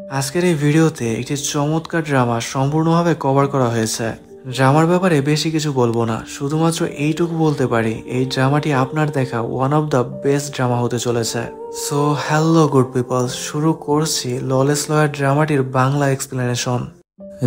আজকের এই ভিডিওতে একটি চমৎকার ড্রামা সম্পূর্ণভাবে কভার করা হয়েছে। ড্রামার ব্যাপারে বেশি কিছু বলবো না, শুধুমাত্র এইটুকু বলতে পারি এই ড্রামাটি আপনার দেখা one of the best drama হতে চলেছে। সো হ্যালো গুড পিপল, শুরু করছি ললেস লয়ার ড্রামাটির বাংলা এক্সপ্লেনেশন।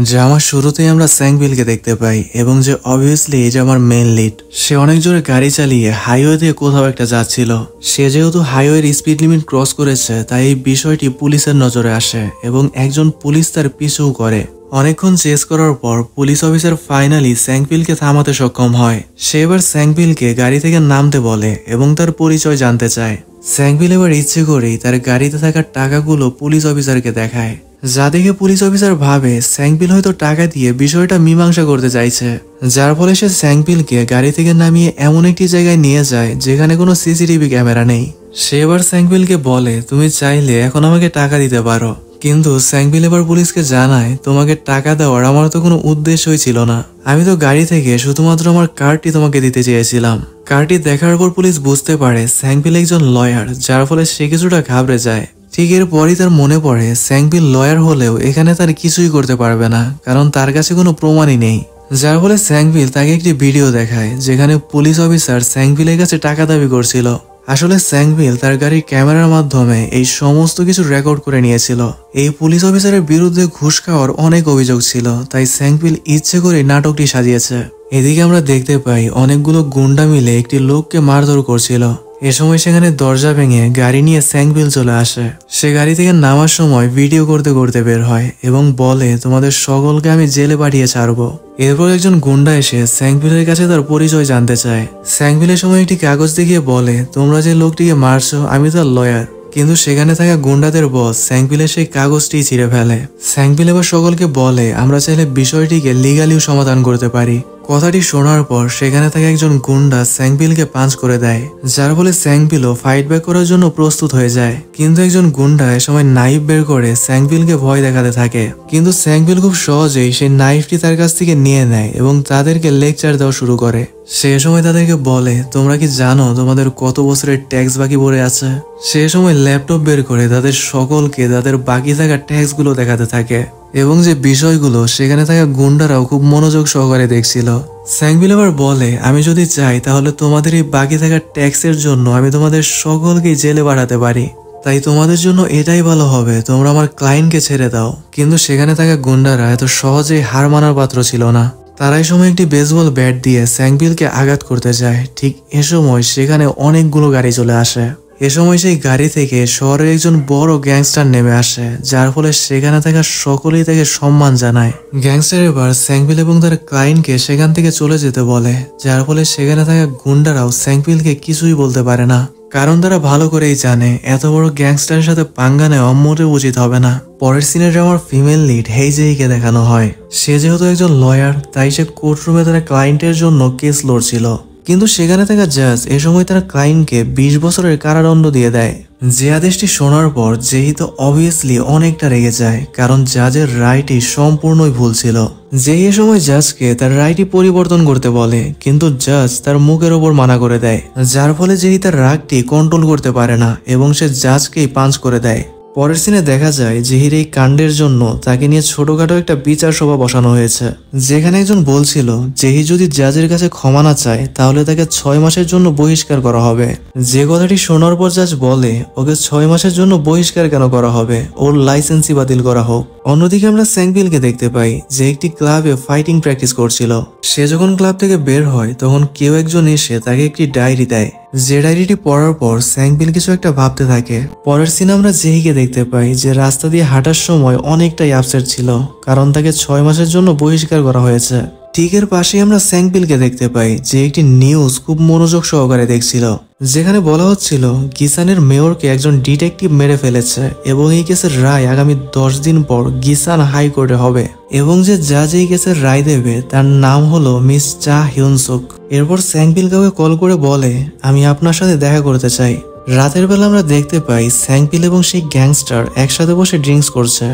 ড্রামার শুরুতেই আমরা স্যাংবিলকে দেখতে পাই এবং যে অবভিয়াসলি এই যে আমার মেন লিড, সে অনেক জোরে গাড়ি চালিয়ে হাইওয়ে দিয়ে কোথাও একটা যাচ্ছিল। সে যেহেতু হাইওয়ের স্পিড লিমিট ক্রস করেছে তাই এই বিষয়টি পুলিশের নজরে আসে এবং একজন পুলিশ তার পিছু করে। অনেকক্ষণ চেস করার পর পুলিশ অফিসার ফাইনালি স্যাংপিলকে থামাতে সক্ষম হয়। সে এবার স্যাংপিলকে গাড়ি থেকে নামতে বলে এবং তার পরিচয় জানতে চায়। স্যাংপিল এবার ইচ্ছে করেই তার গাড়িতে থাকা টাকাগুলো পুলিশ অফিসারকে দেখায়, যা দেখে পুলিশ অফিসার ভাবে স্যাংপিল হয়তো টাকা দিয়ে বিষয়টা মীমাংসা করতে চাইছে, যার ফলে সে স্যাংপিলকে গাড়ি থেকে নামিয়ে এমন একটি জায়গায় নিয়ে যায় যেখানে কোনো সিসিটিভি ক্যামেরা নেই। সে এবার স্যাংপিলকে বলে, তুমি চাইলে এখন আমাকে টাকা দিতে পারো। কিন্তু স্যাংপিল এবার পুলিশকে জানায়, তোমাকে টাকা দেওয়ার আমার তো কোনো উদ্দেশ্যই ছিল না, আমি তো গাড়ি থেকে শুধুমাত্র আমার কার্ডটি তোমাকে দিতে চেয়েছিলাম। কার্ডটি দেখার পর পুলিশ বুঝতে পারে স্যাংপিল একজন লয়ার, যার ফলে সে কিছুটা ঘাবড়ে যায়। ঠিক এরপরই তার মনে পড়ে স্যাংপিল লয়ার হলেও এখানে তার কিছুই করতে পারবে না, কারণ তার কাছে কোনো প্রমাণই নেই। যার ফলে স্যাংপিল তাকে একটি ভিডিও দেখায় যেখানে পুলিশ অফিসার স্যাংপিলের কাছে টাকা দাবি করছিল। আসলে স্যাংপিল তার গাড়ির ক্যামেরার মাধ্যমে এই সমস্ত কিছু রেকর্ড করে নিয়েছিল। এই পুলিশ অফিসারের বিরুদ্ধে ঘুষ খাওয়ার অনেক অভিযোগ ছিল, তাই স্যাংপিল ইচ্ছে করে নাটকটি সাজিয়েছে। এদিকে আমরা দেখতে পাই অনেকগুলো গুন্ডা মিলে একটি লোককে মারধর করছিল। এ সময় সেখানে দরজা ভেঙে গাড়ি নিয়ে স্যাংপিল চলে আসে। সে গাড়ি থেকে নামার সময় ভিডিও করতে করতে বের হয় এবং বলে, তোমাদের সকলকে আমি জেলে পাঠিয়ে ছাড়বো। এরপর একজন গুন্ডা এসে স্যাংপিলের কাছে তার পরিচয় জানতে চায়। স্যাংপিলের সময় একটি কাগজ দেখিয়ে বলে, তোমরা যে লোকটিকে মারছো আমি তার লয়ার। কিন্তু সেখানে থাকা গুন্ডাদের বস স্যাংপিলের সেই কাগজটি ছিঁড়ে ফেলে। স্যাংপিল এবার সকলকে বলে, আমরা চাইলে বিষয়টিকে লিগালিও সমাধান করতে পারি। কথাটি শোনার পর সেখানে থাকা একজন গুন্ডা স্যাংপিলকে পাঞ্চ করে দেয়, যার ফলে স্যাংপিলও ফাইট ব্যাক করার জন্য প্রস্তুত হয়ে যায়। কিন্তু একজন গুন্ডা এ সময় নাইফ বের করে স্যাংপিলকে ভয় দেখাতে থাকে, কিন্তু স্যাংপিল খুব সহজেই সেই নাইফটি তার কাছ থেকে নিয়ে নেয় এবং তাদেরকে লেকচার দেওয়া শুরু করে। সে সময় তাদেরকে বলে, তোমরা কি জানো তোমাদের কত বছরের ট্যাক্স বাকি পড়ে আছে? সে সময় ল্যাপটপ বের করে তাদের সকলকে তাদের বাকি থাকা ট্যাক্স গুলো দেখাতে থাকে এবং যে বিষয়গুলো সেখানে থাকা গুন্ডারাও খুব মনোযোগ সহকারে দেখছিল। স্যাংপিল আবার বলে, আমি যদি চাই তাহলে তোমাদের এই বাকি থাকা ট্যাক্সের জন্য আমি তোমাদের সকলকে জেলে পাঠাতে পারি, তাই তোমাদের জন্য এটাই ভালো হবে তোমরা আমার ক্লায়েন্টকে ছেড়ে দাও। কিন্তু সেখানে থাকা গুন্ডারা এত সহজেই হার মানার পাত্র ছিল না। তারাই সময় একটি বেসবল ব্যাট দিয়ে স্যাংপিলকে আঘাত করতে যায়। ঠিক এ সময় সেখানে অনেকগুলো গাড়ি চলে আসে। এ সময় সেই গাড়ি থেকে শহরের একজন বড় গ্যাংস্টার নেমে আসে, যার ফলে সেখানে থাকা সকলেই তাকে সম্মান জানায়। গ্যাংস্টার এবার স্যাংপিল এবং তার ক্লায়েন্টকে সেখান থেকে চলে যেতে বলে, যার ফলে সেখানে থাকা গুন্ডারাও স্যাংপিলকে কিছুই বলতে পারে না, কারণ তারা ভালো করেই জানে এত বড় গ্যাংস্টারের সাথে পাঙ্গা নেওয়া মোটেও উচিত হবে না। পরের সিনের আমার ফিমেল লিড হেইজেইকে দেখানো হয়। সে যেহেতু একজন লয়ার তাই সে কোর্টরুমে তার ক্লায়েন্টের জন্য কেস লড়ছিল, কিন্তু সেখানে থাকা জাজ এ সময় তার ক্লায়েন্টকে 20 বছরের কারাদণ্ড দিয়ে দেয়। যে আদেশটি শোনার পর যেই তো অবভিয়াসলি অনেকটা রেগে যায়, কারণ জাজের রায়টি সম্পূর্ণই ভুল ছিল। যেই এ সময় জাজকে তার রায়টি পরিবর্তন করতে বলে, কিন্তু জাজ তার মুখের ওপর মানা করে দেয়, যার ফলে যেই তার রাগটি কন্ট্রোল করতে পারে না এবং সে জাজকেই পাঞ্চ করে দেয়। পরের সিনে দেখা যায় জেহির এই কাণ্ডের জন্য তাকে নিয়ে ছোটখাটো একটা বিচার সভা বসানো হয়েছে, যেখানে একজন বলছিল জেহি যদি জাজের কাছে ক্ষমা না চায় তাহলে তাকে 6 মাসের জন্য বহিষ্কার করা হবে। যে কথাটি শোনার পর জাজ বলে, ওকে 6 মাসের জন্য বহিষ্কার কেন করা হবে, ওর লাইসেন্সই বাতিল করা হোক। অন্যদিকে আমরা স্যাংপিলকে দেখতে পাই যে একটি ক্লাবে ফাইটিং প্র্যাকটিস করছিল। সে যখন ক্লাব থেকে বের হয় তখন কেউ একজন এসে তাকে একটি ডায়েরি দেয়, যে ডায়েরিটি পড়ার পর স্যাংপিল কিছু একটা ভাবতে থাকে। পরের সিনে আমরা জেহিকে দেখতে পাই যে রাস্তা দিয়ে হাঁটার সময় অনেকটাই আপসেট ছিল, কারণ তাকে 6 মাসের জন্য বহিষ্কার করা হয়েছে। ঠিক এর পাশেই আমরা স্যাংপিলকে দেখতে পাই যে একটি নিউজ খুব মনোযোগ সহকারে দেখছিল, যেখানে বলা হচ্ছিল গিসানের মেয়রকে একজন ডিটেকটিভ মেরে ফেলেছে এবং এই কেসের রায় আগামী 10 দিন পর গিসান হাইকোর্টে হবে এবং যে জাজ এই কেসের রায় দেবে তার নাম হলো মিস চা হিউনসুক। এরপর স্যাংপিল কাউকে কল করে বলে, আমি আপনার সাথে দেখা করতে চাই। রাতের বেলা আমরা দেখতে পাই স্যাংপিল এবং সেই গ্যাংস্টার একসাথে বসে ড্রিঙ্কস করছে।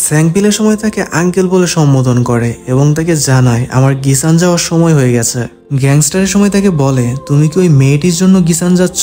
স্যাংপিলের সময় তাকে আঙ্কেল বলে সম্বোধন করে এবং তাকে জানায় আমার গিসান যাওয়ার সময় হয়ে গেছে। গ্যাংস্টারের সময় তাকে বলে, তুমি কি ওই মেয়েটির জন্য গিসান যাচ্ছ?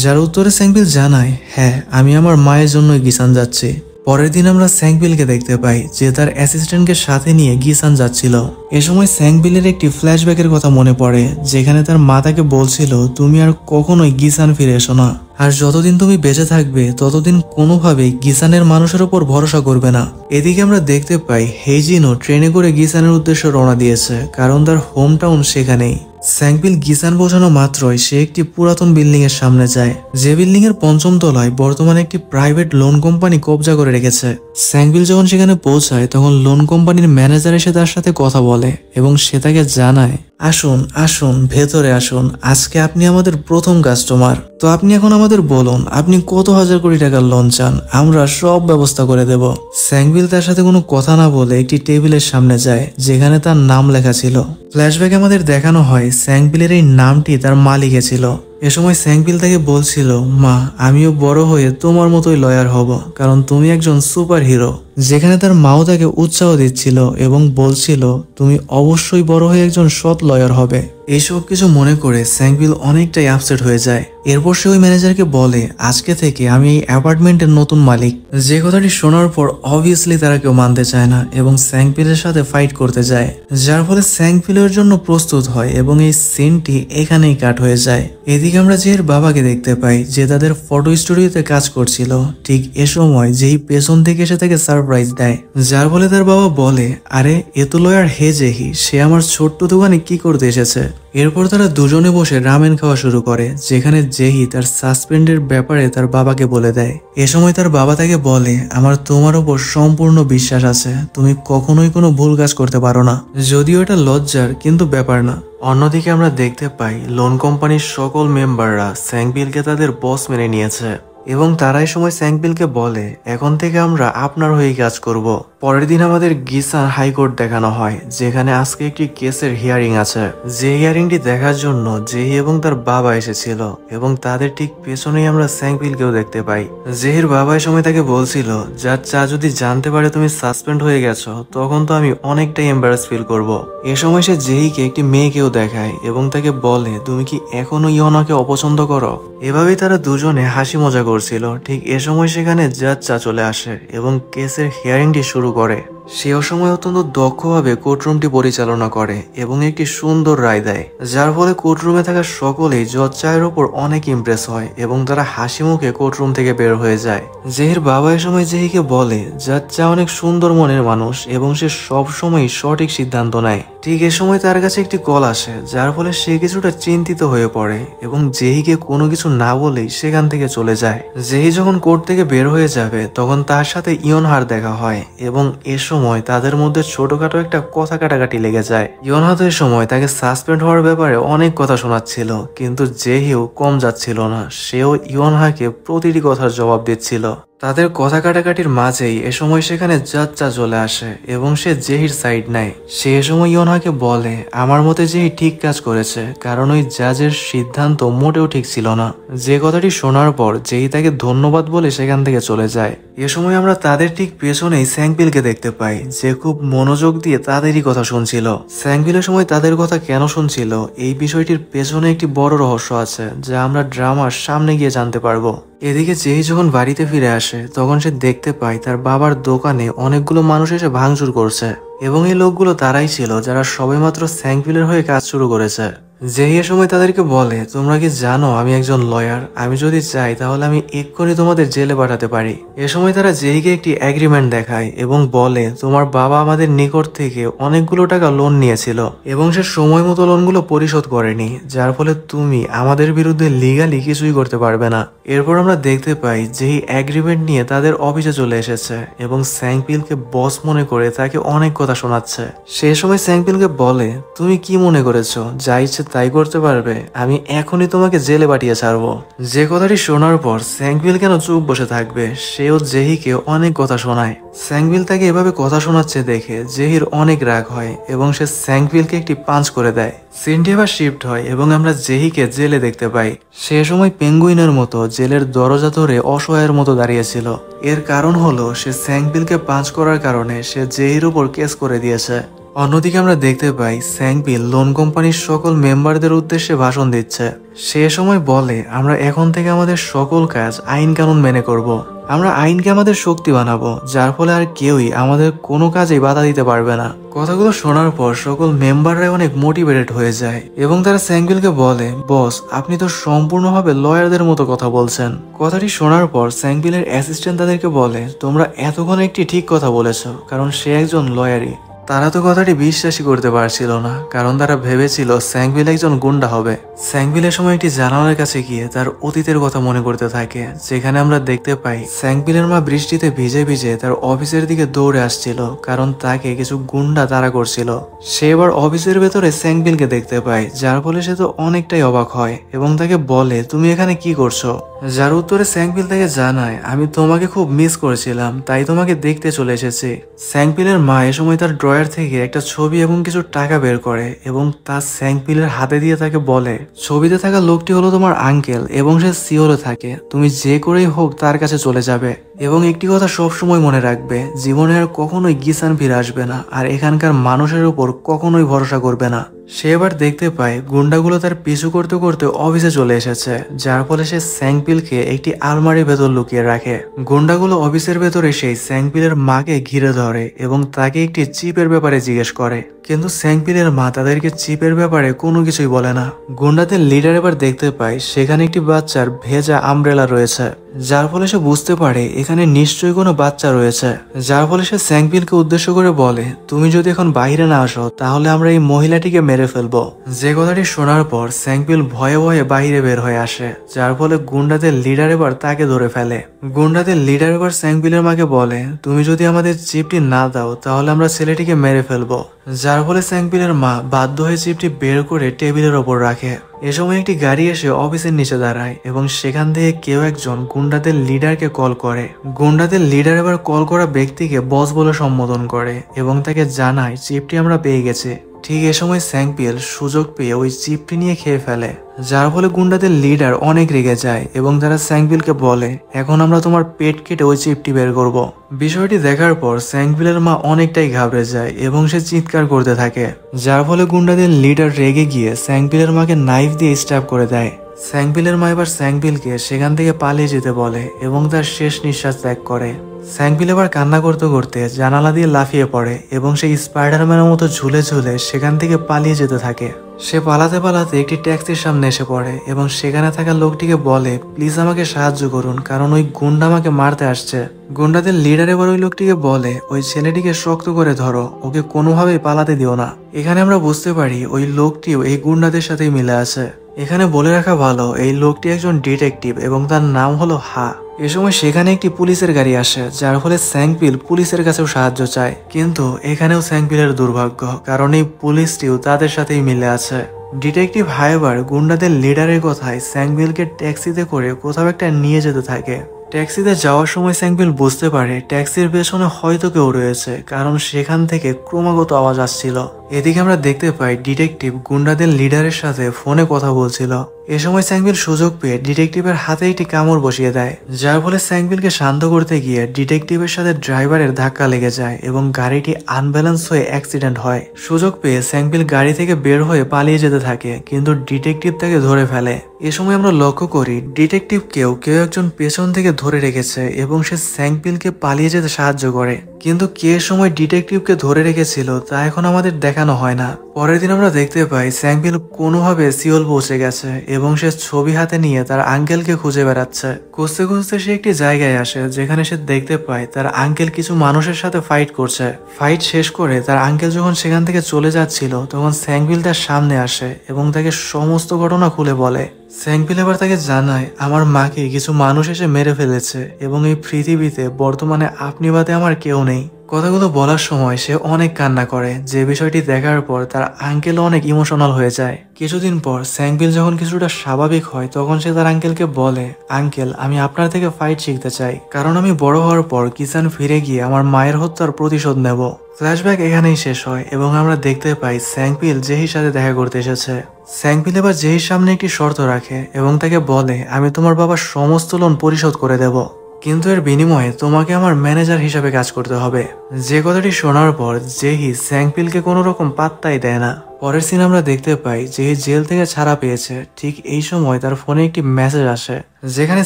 যার উত্তরে স্যাংপিল জানায়, হ্যাঁ আমি আমার মায়ের জন্য গিসান যাচ্ছি। পরের দিন আমরা স্যাংবিলকে দেখতে পাই যে তার অ্যাসিস্ট্যান্টকে সাথে নিয়ে গিসান যাচ্ছিল। এ সময় স্যাংবিলের একটি ফ্ল্যাশব্যাকের কথা মনে পড়ে, যেখানে তার মা তাকে বলছিল তুমি আর কখনোই গিসান ফিরে এসো না, আর যতদিন তুমি বেঁচে থাকবে ততদিন কোনোভাবেই গিসানের মানুষের উপর ভরসা করবে না। এদিকে আমরা দেখতে পাই হেইজিনও ট্রেনে করে গিসানের উদ্দেশ্যে রওনা দিয়েছে, কারণ তার হোম টাউন সেখানেই। স্যাংবিল গিসান পৌঁছানো মাত্রই সে একটি পুরাতন বিল্ডিং এর সামনে যায়, যে বিল্ডিং এর ৫ম তলায় বর্তমানে একটি প্রাইভেট লোন কোম্পানি কবজা করে রেখেছে। স্যাংবিল যখন সেখানে পৌঁছায় তখন লোন কোম্পানির ম্যানেজার এসে তার সাথে কথা বলে এবং সে তাকে জানায় আসুন আসুন ভেতরে আসুন, আজকে আপনি আমাদের প্রথম কাস্টমার। তো আপনি এখন আমাদের বলুন আপনি কত হাজার কোটি টাকার লোন চান, আমরা সব ব্যবস্থা করে দেব। স্যাংবিল তার সাথে কোনো কথা না বলে একটি টেবিলের সামনে যায় যেখানে তার নাম লেখা ছিল। ফ্ল্যাশব্যাকে আমাদের দেখানো হয় স্যাংবিলের এই নামটি তার মা লিখেছিল। এ সময় স্যাংবিল তাকে বলছিল মা, আমিও বড় হয়ে তোমার মতোই লয়ার হব, কারণ তুমি একজন সুপার হিরো। যেখানে তার মাও তাকে উৎসাহ দিচ্ছিল এবং বলছিল তুমি অবশ্যই বড় হয়ে একজন সৎ লয়ার হবে। এইসব কিছু মনে করে স্যাংবিল অনেকটাই আপসেট হয়ে যায়। এরপর সে ওই ম্যানেজারকে বলে আজকে থেকে আমি এই অ্যাপার্টমেন্টের নতুন মালিক। যে কথাটি শোনার পর অবভিয়াসলি তারা কেউ মানতে চায় না এবং স্যাংবিলের সাথে ফাইট করতে যায়, যার ফলে স্যাংবিলের জন্য প্রস্তুত হয় এবং এই সিনটি এখানেই কাট হয়ে যায়। এদিকে আমরা জেহির বাবাকে দেখতে পাই যে তাদের ফটো স্টুডিওতে কাজ করছিল। ঠিক এ সময় যেই পেছন থেকে এসে তাকে সারপ্রাইজ দেয়, যার ফলে তার বাবা বলে আরে এ তো লয়ার হে জেহি, সে আমার ছোট্ট দোকানে কি করতে এসেছে। এরপর তারা দুজনে বসে রামেন খাওয়া শুরু করে, যেখানে জেহি তার সাসপেন্ডের ব্যাপারে তার বাবাকে বলে দেয়। এ সময় তার বাবা তাকে বলে আমার তোমার উপর সম্পূর্ণ বিশ্বাস আছে, তুমি কখনোই কোনো ভুল কাজ করতে পারো না। যদিও এটা লজ্জার, কিন্তু ব্যাপার না। অন্যদিকে আমরা দেখতে পাই লোন কোম্পানির সকল মেম্বাররা স্যাংবিলকে তাদের বস মেনে নিয়েছে এবং তারা এই সময় স্যাংবিলকে বলে এখন থেকে আমরা আপনার হয়ে কাজ করব। পরের দিন আমাদের গিসান হাইকোর্ট দেখানো হয়, যেখানে আজকে একটি কেসের হিয়ারিং আছে। যে হিয়ারিংটি দেখার জন্য জেহি এবং তার বাবা এসেছিল এবং তাদের ঠিক পেছনেই আমরা স্যাংবিলকেও দেখতে পাই। জেহির বাবা এই সময় তাকে বলছিল যার চা যদি জানতে পারে তুমি সাসপেন্ড হয়ে গেছো তখন তো আমি অনেকটাই এম্বারাস ফিল করব। এ সময় সে জেহিকে একটি মেয়েকেও দেখায় এবং তাকে বলে তুমি কি এখনো ইয়নাকে অপছন্দ করো। এভাবেই তারা দুজনে হাসি মজা করছিল। ঠিক এ সময় সেখানে জাজ চা চলে আসে এবং কেসের হিয়ারিংটি শুরু করে। সে সময় অত্যন্ত দক্ষভাবে কোর্টরুমটি পরিচালনা করে এবং একটি সুন্দর রায় দেয়, যার ফলে কোর্টরুমে থাকা সকলেই জজ চায়ের উপর অনেক ইমপ্রেস হয় এবং তারা হাসি মুখে কোর্টরুম থেকে বের হয়ে যায়। জেহির বাবা এ সময় জেহিকে বলে জজ চা অনেক সুন্দর মনের মানুষ এবং সে সব সময় সঠিক সিদ্ধান্ত নেয়। ঠিক এ সময় তার কাছে একটি কল আসে, যার ফলে সে কিছুটা চিন্তিত হয়ে পড়ে এবং জেহিকে কোনো কিছু না বলেই সেখান থেকে চলে যায়। জেহি যখন কোর্ট থেকে বের হয়ে যাবে তখন তার সাথে ইয়নহার দেখা হয় এবং এ সময় তাদের মধ্যে ছোটখাটো একটা কথা কাটাকাটি লেগে যায়। ইয়নহা তো এ সময় তাকে সাসপেন্ড হওয়ার ব্যাপারে অনেক কথা শোনাচ্ছিল, কিন্তু জেহিও কম যাচ্ছিল না, সেও ইয়নহাকে প্রতিটি কথার জবাব দিচ্ছিল। তাদের কথা কাটাকাটির মাঝেই এ সময় সেখানে জাজ চা চলে আসে এবং সে জেহির সাইড নেয়। সে এ সময় ইয়নহাকে বলে আমার মতে জেহি ঠিক কাজ করেছে, কারণ ওই জাজের সিদ্ধান্ত মোটেও ঠিক ছিল না। যে কথাটি শোনার পর জেহি তাকে ধন্যবাদ বলে সেখান থেকে চলে যায়। এ সময় আমরা তাদের ঠিক পেছনেই স্যাংবিলকে দেখতে পাই, যে খুব মনোযোগ দিয়ে তাদেরই কথা শুনছিল। স্যাংবিলের সময় তাদের কথা কেন শুনছিল এই বিষয়টির পেছনে একটি বড় রহস্য আছে, যা আমরা ড্রামার সামনে গিয়ে জানতে পারবো। এদিকে জেহি যখন বাড়িতে ফিরে আসে তখন সে দেখতে পায় তার বাবার দোকানে অনেকগুলো মানুষ এসে ভাঙচুর করছে এবং এই লোকগুলো তারাই ছিল যারা সবেমাত্র স্যাংবিলের হয়ে কাজ শুরু করেছে। জেহি এ সময় তাদেরকে বলে তোমরা কি জানো আমি একজন লয়ার, আমি যদি চাই তাহলে আমি এক্ষুনি তোমাদের জেলে পাঠাতে পারি। এ সময় তারা জেহিকে একটি এগ্রিমেন্ট দেখায় এবং বলে তোমার বাবা আমাদের নিকট থেকে অনেকগুলো টাকা লোন নিয়েছিল এবং সে সময় মতো লোনগুলো পরিশোধ করেনি, যার ফলে তুমি আমাদের বিরুদ্ধে লিগালি কিছুই করতে পারবে না। এরপর আমরা দেখতে পাই জেহি এগ্রিমেন্ট নিয়ে তাদের অফিসে চলে এসেছে এবং স্যাংপিলকে বস মনে করে তাকে অনেক কথা শোনাচ্ছে। সে সময় স্যাংপিলকে বলে তুমি কি মনে করেছো যা ইচ্ছে তাই করতে পারবে, আমি এখনই তোমাকে জেলে পাঠিয়ে ছাড়বো। যে কথাটি শোনার পর স্যাংপিল কেন চুপ বসে থাকবে, সেও জেহিকে অনেক কথা শোনায়। স্যাংপিল তাকে এভাবে কথা শোনাচ্ছে দেখে জেহির অনেক রাগ হয় এবং সে স্যাংপিলকে একটি পাঞ্চ করে দেয়। সিনটি এবার শিফট হয় এবং আমরা জেহিকে জেলে দেখতে পাই। সে সময় পেঙ্গুইনের মতো জেলের দরজা ধরে অসহায়ের মতো দাঁড়িয়েছিল। এর কারণ হলো সে স্যাংপিলকে পাঞ্চ করার কারণে সে জেহির উপর কেস করে দিয়েছে। অন্যদিকে আমরা দেখতে পাই স্যাংপিল লোন কোম্পানির সকল মেম্বারদের উদ্দেশ্যে ভাষণ দিচ্ছে। সে সময় বলে, আমরা এখন থেকে আমাদের সকল কাজ আইন কানুন মেনে করব। আমরা আইনকে আমাদের শক্তি বানাবো, যার ফলে আর কেউই আমাদের কোনো কাজেই বাধা দিতে পারবে না। কথাগুলো শোনার পর সকল মেম্বাররাই অনেক মোটিভেটেড হয়ে যায় এবং তারা স্যাংপিলকে বলে, বস আপনি তো সম্পূর্ণভাবে লয়ারদের মতো কথা বলছেন। কথাটি শোনার পর স্যাংপিলের অ্যাসিস্ট্যান্ট তাদেরকে বলে, তোমরা এতক্ষণ একটি ঠিক কথা বলেছ, কারণ সে একজন লয়ারই। তারা তো কথাটি বিশ্বাসই করতে পারছিল না, কারণ তারা ভেবেছিল স্যাংপিল একজন গুন্ডা হবে। স্যাংপিলের সময় একটি জানালার কাছে গিয়ে তার অতীতের কথা মনে করতে থাকে, যেখানে আমরা দেখতে পাই স্যাংপিলের মা বৃষ্টিতে ভিজে ভিজে তার অফিসের দিকে দৌড়ে আসছিল, কারণ তাকে কিছু গুন্ডা তাড়া করছিল। সে এবার অফিসের ভেতরে স্যাংপিলকে দেখতে পায়, যার ফলে সে তো অনেকটাই অবাক হয় এবং তাকে বলে, তুমি এখানে কি করছো? যার উত্তরে স্যাংপিল তাকে জানায়, আমি তোমাকে খুব মিস করেছিলাম, তাই তোমাকে দেখতে চলে এসেছি। স্যাংপিলের মা এ সময় তার ড্রয়ার থেকে একটা ছবি এবং কিছু টাকা বের করে এবং তা স্যাংপিলের হাতে দিয়ে তাকে বলে, ছবিতে থাকা লোকটি হলো তোমার আঙ্কেল এবং সে সিওলে থাকে, তুমি যে করেই হোক তার কাছে চলে যাবে। এবং একটি কথা সবসময় মনে রাখবে, জীবনে আর কখনোই গিসান ফিরে আসবে না, আর এখানকার মানুষের উপর কখনোই ভরসা করবে না। সে এবার দেখতে পায় গুন্ডাগুলো তার পিছু করতে করতে অফিসে চলে এসেছে, যার ফলে সে স্যাংপিলকে একটি আলমারির ভেতর লুকিয়ে রাখে। গুন্ডাগুলো অফিসের ভেতরে সেই স্যাংপিলের মাকে ঘিরে ধরে এবং তাকে একটি চিপের ব্যাপারে জিজ্ঞেস করে, কিন্তু স্যাংপিলের মা তাদেরকে চিপের ব্যাপারে কোনো কিছুই বলে না। গুন্ডাদের লিডার এবার দেখতে পায় সেখানে একটি বাচ্চার ভেজা আমব্রেলা রয়েছে, যার ফলে সে বুঝতে পারে এখানে নিশ্চয়ই কোনো বাচ্চা রয়েছে। যার ফলে সে স্যাংপিলকে উদ্দেশ্য করে বলে, তুমি যদি এখন বাইরে না আসো তাহলে আমরা এই মহিলাটিকে মেরে ফেলবো। যে কথাটি শোনার পর স্যাংপিল ভয়ে ভয়ে বাইরে বের হয়ে আসে, যার ফলে গুন্ডাদের লিডার এবার তাকে ধরে ফেলে। গুন্ডাদের লিডার এবার স্যাংপিলের মাকে বলে, তুমি যদি আমাদের চিপটি না দাও তাহলে আমরা ছেলেটিকে মেরে ফেলবো। যার ফলে স্যাংপিলের মা বাধ্য হয়ে চিপটি বের করে টেবিলের ওপর রাখে। এ সময় একটি গাড়ি এসে অফিসের নিচে দাঁড়ায় এবং সেখান থেকে কেউ একজন গুন্ডাদের লিডারকে কল করে। গুন্ডাদের লিডার এবার কল করা ব্যক্তিকে বস বলে সম্বোধন করে এবং তাকে জানায় চিপটি আমরা পেয়ে গেছি। ঠিক এ সময় স্যাংপিল সুযোগ পেয়ে ওই চিপটি নিয়ে খেয়ে ফেলে, যার ফলে গুন্ডাদের লিডার অনেক রেগে যায় এবং তারা স্যাংপিলকে বলে, এখন আমরা তোমার পেট কেটে ওই চিপটি বের করব। বিষয়টি দেখার পর স্যাংপিলের মা অনেকটাই ঘাবড়ে যায় এবং সে চিৎকার করতে থাকে, যার ফলে গুন্ডাদের লিডার রেগে গিয়ে স্যাংপিলের মাকে নাইফ দিয়ে স্ট্যাব করে দেয়। স্যাংপিলের মা এবার স্যাংপিলকে সেখান থেকে পালিয়ে যেতে বলে এবং তার শেষ নিঃশ্বাস ত্যাগ করে। স্যাংপিল এবার কান্না করতে করতে জানালা দিয়ে লাফিয়ে পড়ে এবং সেই স্পাইডারম্যানের মতো ঝুলে ঝুলে সেখান থেকে পালিয়ে যেতে থাকে। সে পালাতে পালাতে একটি ট্যাক্সির সামনে এসে পড়ে এবং সেখানে থাকা লোকটিকে বলে, প্লিজ আমাকে সাহায্য করুন, কারণ ওই গুন্ডা আমাকে মারতে আসছে। গুন্ডাদের লিডার এবার ওই লোকটিকে বলে, ওই ছেলেটিকে শক্ত করে ধরো, ওকে কোনোভাবেই পালাতে দিও না। এখানে আমরা বুঝতে পারি ওই লোকটিও এই গুন্ডাদের সাথেই মিলে আছে। এখানে বলে রাখা ভালো, এই লোকটি একজন ডিটেকটিভ এবং তার নাম হলো হা। এ সময় সেখানে একটি পুলিশের গাড়ি আসে, যার ফলে স্যাংপিল পুলিশের কাছেও সাহায্য চায়, কিন্তু এখানেও স্যাংপিলের দুর্ভাগ্য, কারণ এই পুলিশটিও তাদের সাথেই মিলে আছে। ডিটেকটিভ হাইবার গুন্ডাদের লিডারের কথায় স্যাংপিলকে ট্যাক্সিতে করে কোথাও একটা নিয়ে যেতে থাকে। ট্যাক্সিতে যাওয়ার সময় স্যাংপিল বুঝতে পারে ট্যাক্সির পেছনে হয়তো কেউ রয়েছে, কারণ সেখান থেকে ক্রমাগত আওয়াজ আসছিল। এদিকে আমরা দেখতে পাই ডিটেকটিভ গুন্ডাদের লিডারের সাথে ফোনে কথা বলছিল। এ সময় স্যাংপিল সুযোগ পেয়ে ডিটেকটিভের হাতে একটি কামড় বসিয়ে দেয়, যার ফলে স্যাংপিলকে শান্ত করতে গিয়ে ডিটেকটিভের সাথে ড্রাইভারের ধাক্কা লেগে যায় এবং গাড়িটি আনব্যালেন্স হয়ে অ্যাক্সিডেন্ট হয়। সুযোগ পেয়ে স্যাংপিল গাড়ি থেকে বের হয়ে পালিয়ে যেতে থাকে, কিন্তু ডিটেকটিভ তাকে ধরে ফেলে। এ সময় আমরা লক্ষ্য করি ডিটেকটিভকেও কেউ একজন পেছন থেকে ধরে রেখেছে এবং সে স্যাংপিলকে পালিয়ে যেতে সাহায্য করে, কিন্তু কে সময় ডিটেকটিভকে ধরে রেখেছিল তা এখন আমাদের দেখানো হয় না। পরের দিন আমরা দেখতে পাই স্যাংপিল কোনোভাবে সিওল পৌঁছে গেছে এবং সে ছবি হাতে নিয়ে তার আঙ্কেলকে খুঁজে বেড়াচ্ছে। খুঁজতে খুঁজতে সে একটি জায়গায় আসে যেখানে সে দেখতে পায় তার আঙ্কেল কিছু মানুষের সাথে ফাইট করছে। ফাইট শেষ করে তার আঙ্কেল যখন সেখান থেকে চলে যাচ্ছিল তখন স্যাংপিল তার সামনে আসে এবং তাকে সমস্ত ঘটনা খুলে বলে। স্যাংপিল এবার তাকে জানায়, আমার মাকে কিছু মানুষ এসে মেরে ফেলেছে এবং এই পৃথিবীতে বর্তমানে আপনি বাদে আমার কেউ নেই। কথাগুলো বলার সময় সে অনেক কান্না করে, যে বিষয়টি দেখার পর তার আঙ্কেলও অনেক ইমোশনাল হয়ে যায়। কিছুদিন পর স্যাংপিল যখন কিছুটা স্বাভাবিক হয় তখন সে তার আঙ্কেলকে বলে, আঙ্কেল আমি আপনার থেকে ফাইট শিখতে চাই, কারণ আমি বড় হওয়ার পর কিষান ফিরে গিয়ে আমার মায়ের হত্যার প্রতিশোধ নেব। ফ্ল্যাশব্যাক এখানেই শেষ হয় এবং আমরা দেখতে পাই স্যাংপিল জেহির সাথে দেখা করতে এসেছে। স্যাংপিল এবার জেহির সামনে একটি শর্ত রাখে এবং তাকে বলে, আমি তোমার বাবার সমস্ত লোন পরিশোধ করে দেব, কিন্তু এর বিনিময়ে তোমাকে আমার ম্যানেজার হিসাবে কাজ করতে হবে। যে কথাটি শোনার পর জেহি স্যাংপিলকে কোনো রকম পাত্তাই দেয় না। পরের সিন আমরা দেখতে পাই জেহি জেল থেকে ছাড়া পেয়েছে। ঠিক এই সময় তার ফোনে একটি মেসেজ আসে, যেখানে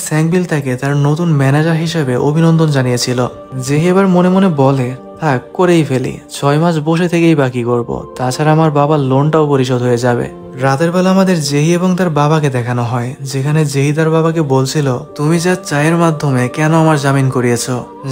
স্যাংপিল তাকে তার নতুন ম্যানেজার হিসেবে অভিনন্দন জানিয়েছিল। জেহি এবার মনে মনে বলে, থাক করেই ফেলি, 6 মাস বসে থেকেই বাকি করব, তাছাড়া আমার বাবার লোনটাও পরিশোধ হয়ে যাবে। রাতের বেলা আমাদের জেহি এবং তার বাবাকে দেখানো হয়, যেখানে জেহি তার বাবাকে বলছিল, তুমি যা চায়ের মাধ্যমে কেন আমার জামিন করিয়েছ?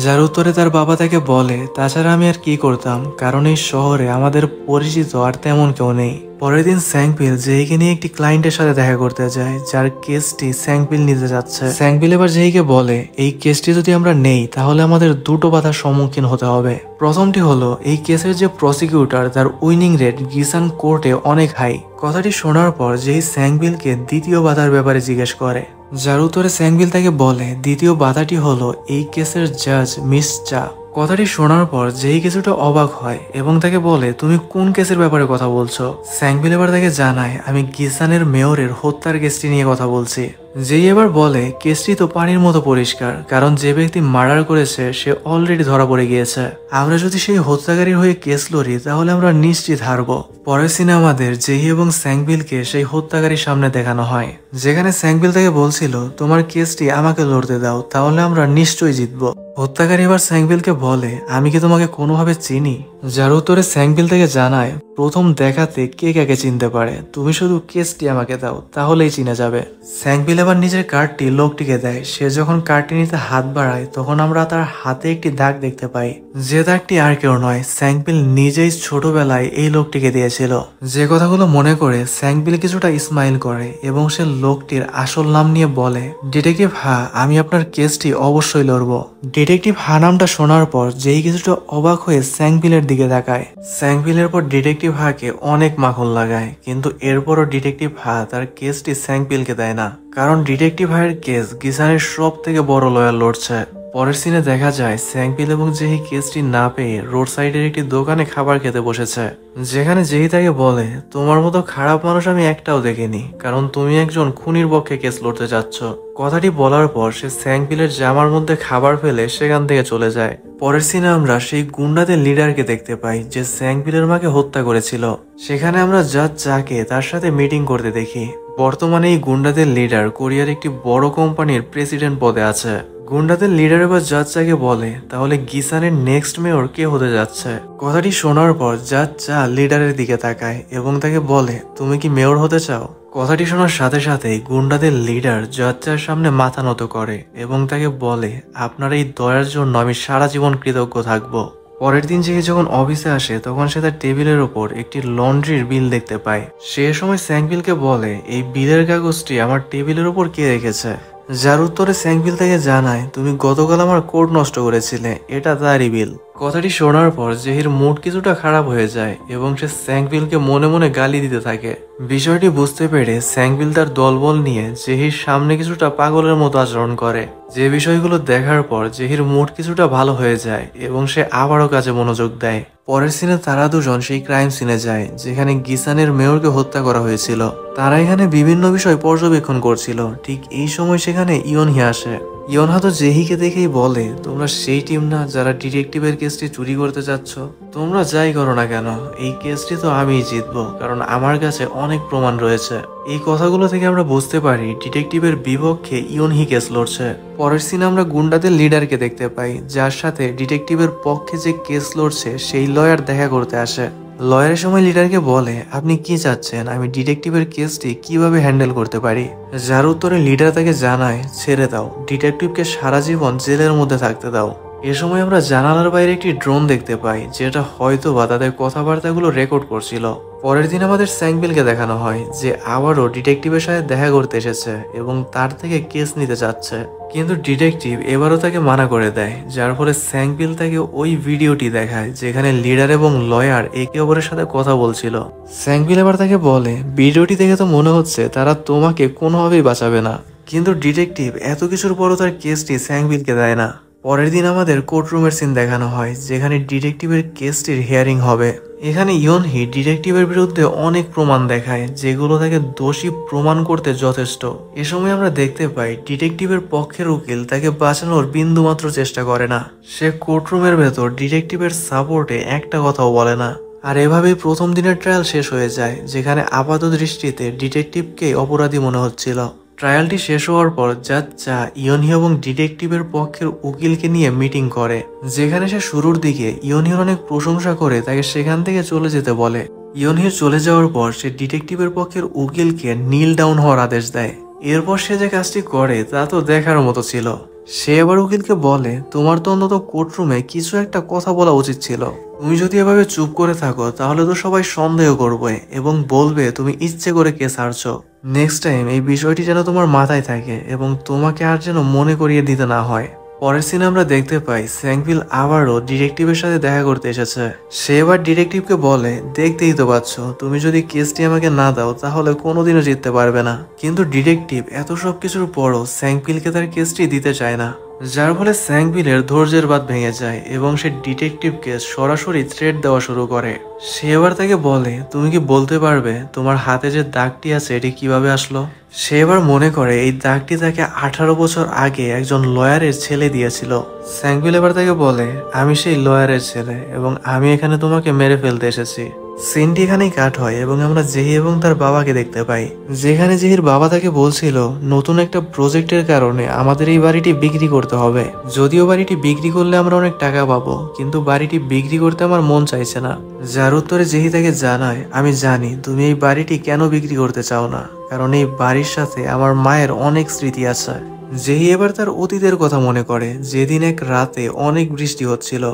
যার উত্তরে তার বাবা তাকে বলে, তাছাড়া আমি আর কি করতাম, কারণ এই শহরে আমাদের পরিচিত আর তেমন কেউ নেই। পরের দিন স্যাংপিল জেহিকে নিয়ে একটি ক্লায়েন্টের সাথে দেখা করতে যায়, যার কেসটি স্যাংপিল নিতে যাচ্ছে। স্যাংপিল এবার জেহিকে বলে, এই কেসটি যদি আমরা নেই তাহলে আমাদের দুটো বাধার সম্মুখীন হতে হবে। প্রথমটি হলো, এই কেসের যে প্রসিকিউটর তার উইনিং রেট গিসান কোর্টে অনেক হাই। কথাটি শোনার পর জেহি স্যাংপিলকে দ্বিতীয় বাধার ব্যাপারে জিজ্ঞেস করে, যার উত্তরে স্যাংপিল তাকে বলে, দ্বিতীয় বাধাটি হলো এই কেসের জাজ মিস চা। কথাটি শোনার পর জেহি কিছুটা অবাক হয় এবং তাকে বলে, তুমি কোন কেসের ব্যাপারে কথা বলছো? স্যাংপিল এবার তাকে জানায়, আমি গিসানের মেয়রের হত্যার কেসটি নিয়ে কথা বলছি। জেহি এবার বলে, কেসটি তো পানির মতো পরিষ্কার, কারণ যে ব্যক্তি মার্ডার করেছে সে অলরেডি ধরা পড়ে গিয়েছে। আমরা যদি সেই হত্যাকারীর হয়ে কেস লড়ি তাহলে আমরা নিশ্চিত হারবো। পরের সিনে আমাদের জেহি এবং স্যাংপিলকে সেই হত্যাকারীর সামনে দেখানো হয়, যেখানে স্যাংপিল তাকে বলছিল, তোমার কেসটি আমাকে লড়তে দাও, তাহলে আমরা নিশ্চয়ই জিতবো। হত্যাকারী এবার স্যাংপিলকে বলে, আমি কি তোমাকে কোনোভাবে চিনি? যার উত্তরে স্যাংপিল থেকে জানায়, প্রথম দেখাতে কে কাকে চিনতে পারে, তুমি শুধু কেসটি আমাকে দাও, তাহলেই চিনে যাবে। স্যাংপিল এবার নিজের কার্ডটি লোকটিকে দেয়। সে যখন কার্ডটি নিতে হাত বাড়ায় তখন আমরা তার হাতে একটি দাগ দেখতে পাই, যে দাগটি আর কেউ নয়, স্যাংপিল নিজেই ছোটবেলায় এই লোকটিকে দিয়েছিল। যে কথাগুলো মনে করে স্যাংপিল কিছুটা স্মাইল করে এবং সে লোকটির আসল নাম নিয়ে বলে, ডিটেকটিভ হা, আমি আপনার কেসটি অবশ্যই লড়বো। ডিটেকটিভ হা নামটা শোনার পর যেই কিছুটা অবাক হয়ে স্যাংপিলের দিকে তাকায়। স্যাংপিলের পর ডিটেকটিভ হাকে অনেক মাখন লাগায়, কিন্তু এরপরও ডিটেকটিভ হা তার কেসটি স্যাংপিলকে দেয় না, কারণ ডিটেকটিভ হায়ের কেস গিসানের সব থেকে বড় লয়ার লড়ছে। পরের সিনে দেখা যায় স্যাংপিল এবং জেহি কেসটি না পেয়ে রোড সাইডের একটি দোকানে খাবার খেতে বসেছে, যেখানে জেহি তাকে বলে, তোমার মতো খারাপ মানুষ আমি একটাও দেখিনি, কারণ তুমি একজন খুনির পক্ষে কেস লড়তে যাচ্ছ। কথাটি বলার পর সে স্যাংপিলের জামার মধ্যে খাবার ফেলে সেখান থেকে চলে যায়। পরের সিনে আমরা সেই গুন্ডাদের লিডারকে দেখতে পাই, যে স্যাংপিলের মাকে হত্যা করেছিল। সেখানে আমরা জাজ চাকে তার সাথে মিটিং করতে দেখি। বর্তমানে এই গুন্ডাদের লিডার কোরিয়ার একটি বড় কোম্পানির প্রেসিডেন্ট পদে আছে। গুন্ডাদের লিডার এবার জাজ চাকে বলে, তাহলে গিসানের নেক্সট মেয়র কে হতে যাচ্ছে? কথাটি শোনার পর জাজ চা লিডারের দিকে তাকায় এবং তাকে বলে, তুমি কি মেয়র হতে চাও? কথাটি শোনার সাথে সাথে গুন্ডাদের লিডার জাজ চার সামনে মাথা নত করে এবং তাকে বলে, আপনার এই দয়ার জন্য আমি সারা জীবন কৃতজ্ঞ থাকবো। পরের দিন জেগে যখন অফিসে আসে তখন সে তার টেবিলের ওপর একটি লন্ড্রির বিল দেখতে পায়। সে সময় স্যাংপিলকে বলে, এই বিলের কাগজটি আমার টেবিলের ওপর কে রেখেছে? যার উত্তরে স্যাংপিল তাকে জানায়, তুমি গতকাল আমার কোট নষ্ট করেছিলে, এটা তারই বিল। কথাটি শোনার পর জেহির মুড কিছুটা খারাপ হয়ে যায় এবং সে স্যাংপিলকে মনে মনে গালি দিতে থাকে। বিষয়টি বুঝতে পেরে স্যাংপিল তার দলবল নিয়ে জেহির সামনে কিছুটা পাগলের মতো আচরণ করে। যে বিষয়গুলো দেখার পর জেহির মুড কিছুটা ভালো হয়ে যায় এবং সে আবারও কাজে মনোযোগ দেয়। পরের সিনে তারা দুজন সেই ক্রাইম সিনে যায়, যেখানে গিসানের মেয়রকে হত্যা করা হয়েছিল। তারা এখানে বিভিন্ন বিষয় পর্যবেক্ষণ করছিল। ঠিক এই সময় সেখানে ইয়নহি আসে। ইয়নহা তো জেহিকে দেখেই বলে, তোমরা সেই টিম না যারা ডিটেকটিভের কেসটি চুরি করতে যাচ্ছ? তোমরা যাই করো না কেন, এই কেসটি তো আমিই জিতবো, কারণ আমার কাছে অনেক প্রমাণ রয়েছে। এই কথাগুলো থেকে আমরা বুঝতে পারি ডিটেকটিভের বিপক্ষে ইয়নহি কেস লড়ছে। পরের সিনে আমরা গুন্ডাদের লিডারকে দেখতে পাই, যার সাথে ডিটেকটিভের পক্ষে যে কেস লড়ছে সেই লয়ার দেখা করতে আসে। লয়ারের সময় লিডারকে বলে, আপনি কি চাচ্ছেন, আমি ডিটেকটিভের কেসটি কিভাবে হ্যান্ডেল করতে পারি? যার উত্তরে লিডার তাকে জানায়, ছেড়ে দাও, ডিটেকটিভকে সারা জীবন জেলের মধ্যে থাকতে দাও। এ সময় আমরা জানালার বাইরে একটি ড্রোন দেখতে পাই, যেটা হয়তো বা তাদের কথাবার্তাগুলো রেকর্ড করছিল। পরের দিন আমাদের স্যাংপিলকে দেখানো হয়, যে আবারও ডিটেকটিভের সাথে দেখা করতে এসেছে এবং তার থেকে কেস নিতে চাচ্ছে, কিন্তু ডিটেকটিভ এবারও তাকে মানা করে দেয়। যার ফলে স্যাংপিল তাকে ওই ভিডিওটি দেখায়, যেখানে লিডার এবং লয়ার একে অপরের সাথে কথা বলছিল। স্যাংপিল এবার তাকে বলে, ভিডিওটি দেখে তো মনে হচ্ছে তারা তোমাকে কোনোভাবেই বাঁচাবে না, কিন্তু ডিটেকটিভ এত কিছুর পরও তার কেসটি স্যাংপিলকে দেয় না। পরের দিন আমাদের কোর্টরুমের সিন দেখানো হয়, যেখানে ডিটেকটিভের কেসটির হিয়ারিং হবে এখানে ইয়নহি ডিটেকটিভের বিরুদ্ধে অনেক প্রমাণ দেখায় যেগুলো তাকে দোষী প্রমাণ করতে যথেষ্ট। এ সময় আমরা দেখতে পাই ডিটেকটিভের পক্ষের উকিল তাকে বাঁচানোর বিন্দুমাত্র চেষ্টা করে না। সে কোর্টরুমের ভেতর ডিটেকটিভের সাপোর্টে একটা কথাও বলে না। আর এভাবেই প্রথম দিনের ট্রায়াল শেষ হয়ে যায়, যেখানে আপাত দৃষ্টিতে ডিটেকটিভকে অপরাধী মনে হচ্ছিল। ট্রায়ালটি শেষ হওয়ার পর জাজ ইয়নহি এবং ডিটেকটিভের পক্ষের উকিলকে নিয়ে মিটিং করে, যেখানে সে শুরুর দিকে ইয়নহির অনেক প্রশংসা করে তাকে সেখান থেকে চলে যেতে বলে। ইয়নহির চলে যাওয়ার পর সে ডিটেকটিভের পক্ষের উকিলকে নীল ডাউন হওয়ার আদেশ দেয়। এরপর সে যে কাজটি করে তা তো দেখার মতো ছিল। সে আবার উকিলকে বলে, তোমার তো অন্তত কোর্টরুমে কিছু একটা কথা বলা উচিত ছিল। তুমি যদি এভাবে চুপ করে থাকো তাহলে তো সবাই সন্দেহ করবে এবং বলবে তুমি ইচ্ছে করে কেস হারছো। নেক্সট টাইম এই বিষয়টি যেন তোমার মাথায় থাকে এবং তোমাকে আর যেন মনে করিয়ে দিতে না হয়। পরের সিনে আমরা দেখতে পাই স্যাংভিল আবারও ডিটেকটিভের সাথে দেখা করতে এসেছে। সে এবার ডিটেকটিভকে বলে, দেখতেই তো পাচ্ছ তুমি যদি কেসটি আমাকে না দাও তাহলে কোনোদিনও জিততে পারবে না। কিন্তু ডিটেকটিভ এত সব কিছুর পরও স্যাংভিলকে তার কেসটি দিতে চায় না, যার ফলে স্যাংভিলের ধৈর্যের বাঁধ ভেঙে যায় এবং সে ডিটেকটিভকে সরাসরি থ্রেট দেওয়া শুরু করে। সে এবার তাকে বলে, তুমি কি বলতে পারবে তোমার হাতে যে দাগটি আছে এটি কিভাবে আসলো? সে এবার মনে করে এই দাগটি তাকে 18 বছর আগে একজন লয়ারের ছেলে দিয়েছিল। স্যাংভিল এবার তাকে বলে, আমি সেই লয়ারের ছেলে এবং আমি এখানে তোমাকে মেরে ফেলতে এসেছি। সিনটি এখানেই কাট হয় এবং আমরা জেহি এবং তার বাবাকে দেখতে পাই, যেখানে জেহির বাবা তাকে বলছিল নতুন একটা প্রজেক্টের কারণে আমাদের এই বাড়িটি বিক্রি করতে হবে। যদিও বাড়িটি বিক্রি করলে আমরা অনেক টাকা পাবো, কিন্তু বাড়িটি বিক্রি করতে আমার মন চাইছে না। যার উত্তরে জেহি তাকে জানায়, আমি জানি তুমি এই বাড়িটি কেন বিক্রি করতে চাও না, কারণ এই বাড়ির সাথে আমার মায়ের অনেক স্মৃতি আছে। জেহি এবার তার অতীতের কথা মনে করে, যেদিন এক রাতে অনেক বৃষ্টি হচ্ছিল,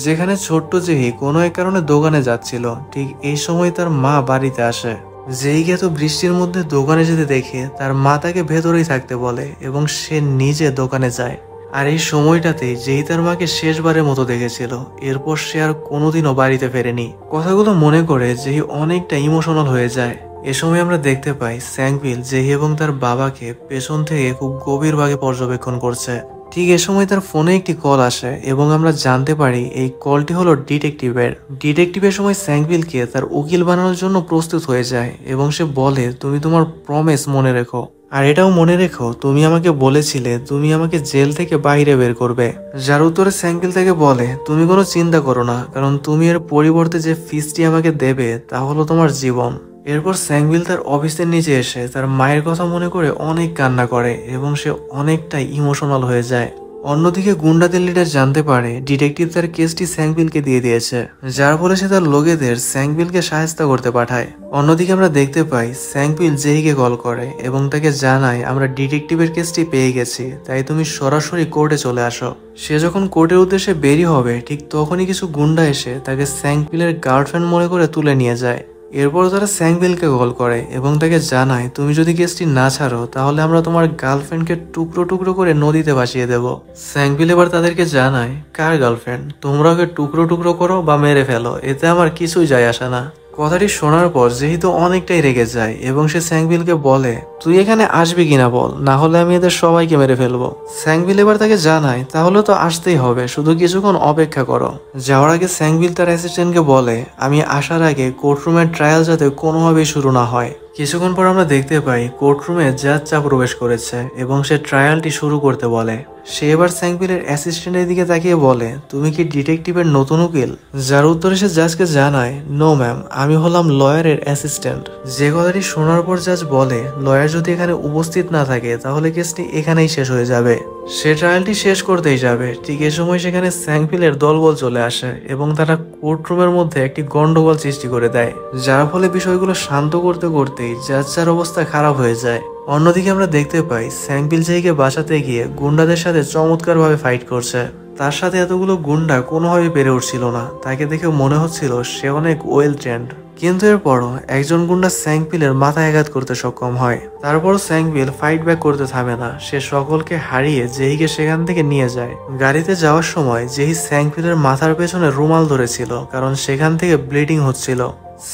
যেখানে ছোট্ট জেহি কোনো এক কারণে দোকানে যাচ্ছিল। ঠিক এই সময় তার মা বাড়িতে আসে। জেহিকে এত বৃষ্টির মধ্যে দোকানে যেতে দেখে তার মা তাকে ভেতরেই থাকতে বলে এবং সে নিজে দোকানে যায়। আর এই সময়টাতেই জেহি তার মাকে শেষবারের মতো দেখেছিল। এরপর সে আর কোনোদিনও বাড়িতে ফেরেনি। কথাগুলো মনে করে জেহি অনেকটা ইমোশনাল হয়ে যায়। এ সময় আমরা দেখতে পাই স্যাংভিল জেহি এবং তার বাবাকে পেছন থেকে খুব গভীরভাবে পর্যবেক্ষণ করছে। ঠিক এ সময় তার ফোনে একটি কল আসে এবং আমরা জানতে পারি এই কলটি হলো ডিটেকটিভের। ডিটেকটিভের সময় স্যাংভিলকে তার উকিল বানানোর জন্য প্রস্তুত হয়ে যায় এবং সে বলে, তুমি তোমার প্রমিস মনে রেখো, আর এটাও মনে রেখো তুমি আমাকে বলেছিলে তুমি আমাকে জেল থেকে বাইরে বের করবে। যার উত্তরে স্যাংভিল তাকে বলে, তুমি কোনো চিন্তা করো না, কারণ তুমি এর পরিবর্তে যে ফিসটি আমাকে দেবে তা হলো তোমার জীবন। এরপর স্যাংভিল তার অফিসের নিচে এসে তার মায়ের কথা মনে করে অনেক কান্না করে এবং সে অনেকটাই ইমোশনাল হয়ে যায়। অন্যদিকে গুন্ডাদের লিডার জানতে পারে ডিটেকটিভ তার কেসটি স্যাংভিলকে দিয়ে দিয়েছে, যার ফলে সে তার লোকেদের স্যাংভিলকে সাহায্য করতে পাঠায়। অন্যদিকে আমরা দেখতে পাই স্যাংভিল জেহিকে কল করে এবং তাকে জানায়, আমরা ডিটেকটিভের কেসটি পেয়ে গেছি, তাই তুমি সরাসরি কোর্টে চলে আসো। সে যখন কোর্টের উদ্দেশ্যে বেরিয়ে হবে ঠিক তখনই কিছু গুন্ডা এসে তাকে স্যাংভিলের গার্লফ্রেন্ড মনে করে তুলে নিয়ে যায়। এরপর তারা স্যাংভিলকে কল করে এবং তাকে জানায়, তুমি যদি কেসটি না ছাড়ো তাহলে আমরা তোমার গার্লফ্রেন্ডকে টুকরো টুকরো করে নদীতে ভাসিয়ে দেব। স্যাংভিল এবার তাদেরকে জানায়, কার গার্লফ্রেন্ড? তোমরা ওকে টুকরো টুকরো করো বা মেরে ফেলো, এতে আমার কিছুই যায় আসে না। কথাটি শোনার পর যেহেতু অনেকটাই রেগে যায় এবং সে স্যাংভিলকে বলে, তুই এখানে আসবি কিনা বল, না হলে আমি এদের সবাইকে মেরে ফেলবো। স্যাংভিল এবার তাকে জানায়, তাহলে তো আসতেই হবে, শুধু কিছুক্ষণ অপেক্ষা করো। যাওয়ার আগে স্যাংভিল তার অ্যাসিস্ট্যান্টকে বলে, আমি আসার আগে কোর্টরুমের ট্রায়াল যাতে কোনোভাবেই শুরু না হয়। কিছুক্ষণ পর আমরা দেখতে পাই কোর্টরুমে জাজ প্রবেশ করেছে এবং সে ট্রায়ালটি শুরু করতে বলে। সে এবার স্যাংভিলের অ্যাসিস্ট্যান্টের দিকে তাকিয়ে বলে, তুমি কি ডিটেকটিভের নতুন উকিল? যার উত্তরে সে জাজকে জানায়, নো ম্যাম, আমি হলাম লয়ারের অ্যাসিস্ট্যান্ট। যে কথাটি শোনার পর জাজ বলে, লয়ার যদি এখানে উপস্থিত না থাকে তাহলে কেসটি এখানেই শেষ হয়ে যাবে। সে ট্রায়ালটি শেষ করতেই যাবে, ঠিক এ সময় সেখানে স্যাংভিলের দলবল চলে আসে এবং তারা কোর্টরুমের মধ্যে একটি গন্ডগোল সৃষ্টি করে দেয়, যার ফলে বিষয়গুলো শান্ত করতে করতেই জাজের অবস্থা খারাপ হয়ে যায়। অন্যদিকে আমরা দেখতে পাই স্যাংভিল জেহিকে বাঁচাতে গিয়ে গুন্ডাদের সাথে চমৎকারভাবে ফাইট করছে। তার সাথে এতগুলো গুন্ডা কোনোভাবে পেরে উঠছিল না, তাকে দেখে মনে হচ্ছিল সে অনেক ওয়েল ট্রেন্ড। কিন্তু এরপরও একজন গুন্ডা স্যাংভিলের মাথায় আঘাত করতে সক্ষম হয়। তারপরও স্যাংভিল ফাইট ব্যাক করতে থামে না, সে সকলকে হারিয়ে জেহিকে সেখান থেকে নিয়ে যায়। গাড়িতে যাওয়ার সময় জেহি স্যাংভিলের মাথার পেছনে রুমাল ধরেছিল, কারণ সেখান থেকে ব্লিডিং হচ্ছিল।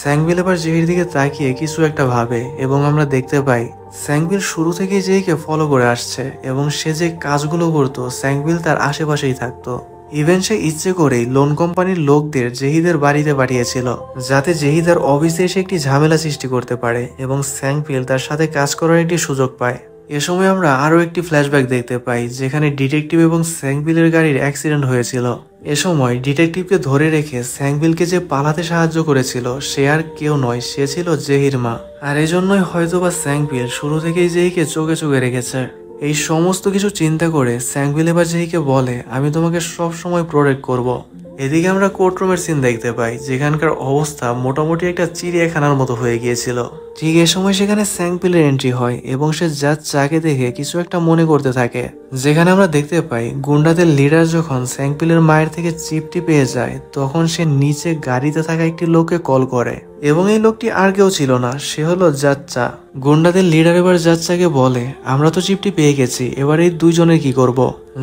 স্যাংভিল এবার জেহির দিকে তাকিয়ে কিছু একটা ভাবে এবং আমরা দেখতে পাই স্যাংভিল শুরু থেকেই জেহিকে ফলো করে আসছে এবং সে যে কাজগুলো করতো স্যাংভিল তার আশেপাশেই থাকতো। ইভেন সে ইচ্ছে করেই লোন কোম্পানির লোকদের জেহিদের বাড়িতে পাঠিয়েছিল, যাতে জেহি তার অফিসে এসে একটি ঝামেলা সৃষ্টি করতে পারে এবং স্যাংপিল তার সাথে কাজ করার একটি সুযোগ পায়। এ সময় আমরা আরও একটি ফ্ল্যাশব্যাক দেখতে পাই, যেখানে ডিটেকটিভ এবং স্যাংপিলের গাড়ির অ্যাক্সিডেন্ট হয়েছিল। এ সময় ডিটেকটিভকে ধরে রেখে স্যাংপিলকে যে পালাতে সাহায্য করেছিল সে আর কেউ নয়, সে ছিল জেহির মা। আর এজন্যই হয়তোবা স্যাংপিল শুরু থেকেই জেহিকে চোখে চোখে রেখেছে। এই সমস্ত কিছু চিন্তা করে স্যাংপিল এবার জেহিকে বলে, আমি তোমাকে সব সময় প্রোটেক্ট করব। এদিকে আমরা কোর্টরুমের সিন দেখতে পাই, যেখানকার অবস্থা মোটামুটি একটা চিড়িয়াখানার মতো হয়ে গিয়েছিল। ঠিক এ সময় সেখানে স্যাংপিলের এন্ট্রি হয় এবং সে জাজ চাকে দেখে কিছু একটা মনে করতে থাকে। যেখানে আমরা দেখতে পাই গুন্ডাদের লিডার যখন স্যাংপিলের মায়ের থেকে চিপটি পেয়ে যায়, তখন সে নিচে গাড়িতে থাকা একটি লোককে কল করে এবং এই লোকটি আর কেউ ছিল না, সে হলো জাচ্চা। গুন্ডাদের লিডার এবার জাচ্চাকে বলে, আমরা তো চিপটি পেয়ে গেছি, এবার এই দুইজনের কি করব?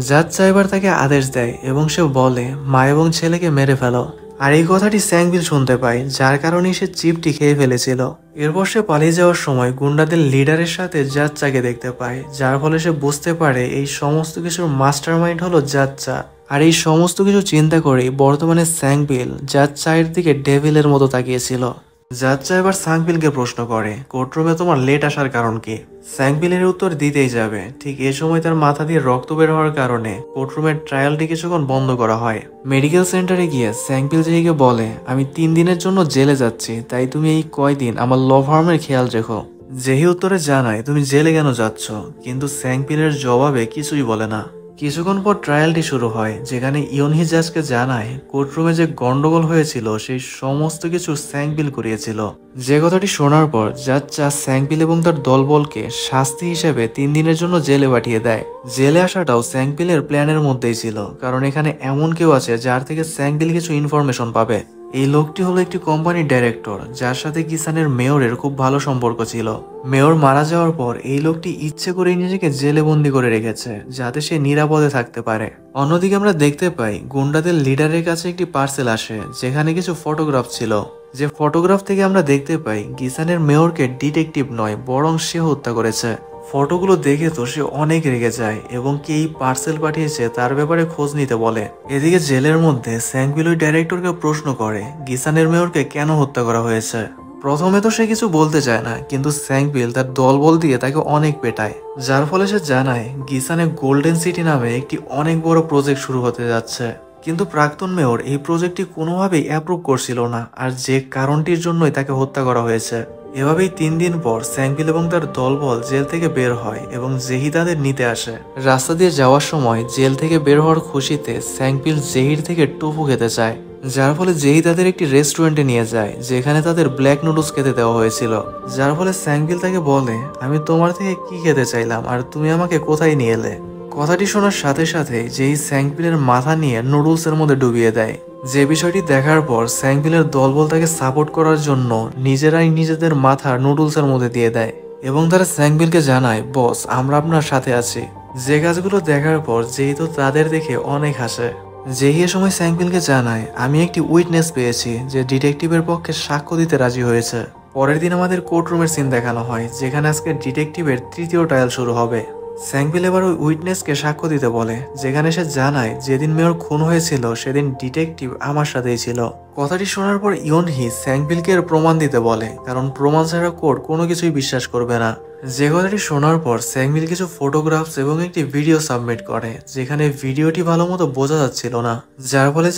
জাচ্চা এবার তাকে আদেশ দেয় এবং সে বলে, মা এবং ছেলেকে মেরে ফেলো। আর এই কথাটি স্যাংপিল শুনতে পায়, যার কারণে সে চিপটি খেয়ে ফেলেছিল। এরপর সে পালিয়ে যাওয়ার সময় গুন্ডাদের লিডারের সাথে জাচ্চাকে দেখতে পায়, যার ফলে সে বুঝতে পারে এই সমস্ত কিছুর মাস্টারমাইন্ড হলো জাচ্চা। আর এই সমস্ত কিছু চিন্তা করেই বর্তমানে স্যাংপিল জাচ্চায়ের দিকে ডেভিলের মতো তাকিয়েছিল। জাচ্চা এবার স্যাংপিলকে প্রশ্ন করে, কোর্টরুমে তোমার লেট আসার কারণ কি? স্যাংপিলের উত্তর দিতেই যাবে, ঠিক এ সময় তার মাথা দিয়ে রক্ত বের হওয়ার কারণে কোর্টরুমের ট্রায়ালটি কিছুক্ষণ বন্ধ করা হয়। মেডিকেল সেন্টারে গিয়ে স্যাংপিল জেহিকে বলে, আমি 3 দিনের জন্য জেলে যাচ্ছি, তাই তুমি এই কয়দিন আমার ল ফার্মের খেয়াল রেখো। জেহি উত্তরে জানায়, তুমি জেলে কেন যাচ্ছ? কিন্তু স্যাংপিলের জবাবে কিছুই বলে না। কিছুক্ষণ পর ট্রায়ালটি শুরু হয়, যেখানে ইয়নহি জাজকে জানায় কোর্টরুমে যে গন্ডগোল হয়েছিল সেই সমস্ত কিছু স্যাংপিল করিয়েছিল। যে কথাটি শোনার পর জাজ স্যাংপিল এবং তার দলবলকে শাস্তি হিসেবে 3 দিনের জন্য জেলে পাঠিয়ে দেয়। জেলে আসাটাও স্যাংপিলের প্ল্যানের মধ্যেই ছিল, কারণ এখানে এমন কেউ আছে যার থেকে স্যাংপিল কিছু ইনফরমেশন পাবে। এই লোকটি হলো একটি কোম্পানির ডাইরেক্টর, যার সাথে কিসানের মেয়রের খুব ভালো সম্পর্ক ছিল। মেয়র মারা যাওয়ার পর এই লোকটি ইচ্ছে করে নিজেকে জেলে বন্দি করে রেখেছে, যাতে সে নিরাপদে থাকতে পারে। অন্যদিকে আমরা দেখতে পাই গুন্ডাদের লিডারের কাছে একটি পার্সেল আসে, যেখানে কিছু ফটোগ্রাফ ছিল। যে ফটোগ্রাফ থেকে আমরা দেখতে পাই কিসানের মেয়রকে ডিটেকটিভ নয় বরং সে হত্যা করেছে। ফটোগুলো দেখে তো সে অনেক রেগে যায় এবং কে এই পার্সেল পাঠিয়েছে তার ব্যাপারে খোঁজ নিতে বলে। এদিকে জেলের মধ্যে স্যাংপিল ওই ডাইরেক্টরকে প্রশ্ন করে গিসানের মেয়রকে কেন হত্যা করা হয়েছে। প্রথমে তো সে কিছু বলতে চায় না, কিন্তু স্যাংপিল তার দলবল দিয়ে তাকে অনেক পেটায়, যার ফলে সে জানায় গিসানে গোল্ডেন সিটি নামে একটি অনেক বড় প্রজেক্ট শুরু হতে যাচ্ছে। কিন্তু প্রাক্তন মেয়র এই প্রজেক্টটি কোনোভাবেই অ্যাপ্রুভ করছিল না, আর যে কারণটির জন্যই তাকে হত্যা করা হয়েছে। এভাবেই 3 দিন পর স্যাংপিল এবং তার দলবল জেল থেকে বের হয় এবং জেহি তাদের নিতে আসে। রাস্তা দিয়ে যাওয়ার সময় জেল থেকে বের হওয়ার খুশিতে স্যাংপিল জেহির থেকে টোফু খেতে চায়, যার ফলে জেহি তাদের একটি রেস্টুরেন্টে নিয়ে যায়, যেখানে তাদের ব্ল্যাক নুডলস খেতে দেওয়া হয়েছিল। যার ফলে স্যাংপিল তাকে বলে, আমি তোমার থেকে কি খেতে চাইলাম আর তুমি আমাকে কোথায় নিয়ে এলে? কথাটি শোনার সাথে সাথে যেই স্যাংপিলের মাথা নিয়ে নুডলসের মধ্যে ডুবিয়ে দেয়। যে বিষয়টি দেখার পর স্যাংপিলের দলবল তাকে সাপোর্ট করার জন্য নিজেরাই নিজেদের মাথা নুডলসের মধ্যে দিয়ে দেয় এবং তারা স্যাংপিলকে জানায়, বস আমরা আপনার সাথে আছি। যে কাজগুলো দেখার পর যেহেতু তাদের দেখে অনেক হাসে। যেই এ সময় স্যাংপিলকে জানায়, আমি একটি উইটনেস পেয়েছি যে ডিটেকটিভের পক্ষে সাক্ষ্য দিতে রাজি হয়েছে। পরের দিন আমাদের কোর্টরুমের সিন দেখানো হয়, যেখানে আজকে ডিটেকটিভের 3য় ট্রায়াল শুরু হবে। স্যাংপিল এবার ওই উইটনেসকে সাক্ষ্য দিতে বলে, যেখানে সে জানায় যেদিন মেয়র খুন হয়েছিল সেদিন ডিটেকটিভ আমার সাথেই ছিল। কথাটি শোনার পর ইয়নহি স্যাংপিলকে এর প্রমাণ দিতে বলে, কারণ প্রমাণ ছাড়া কোর্ট কোনো কিছুই বিশ্বাস করবে না। যে কথাটি শোনার পর স্যাংপিল কিছু ফটোগ্রাফস এবং একটি ভিডিও সাবমিট করে, যেখানে ভিডিওটি ভালো মতো বোঝা যাচ্ছিল না, যার ফলে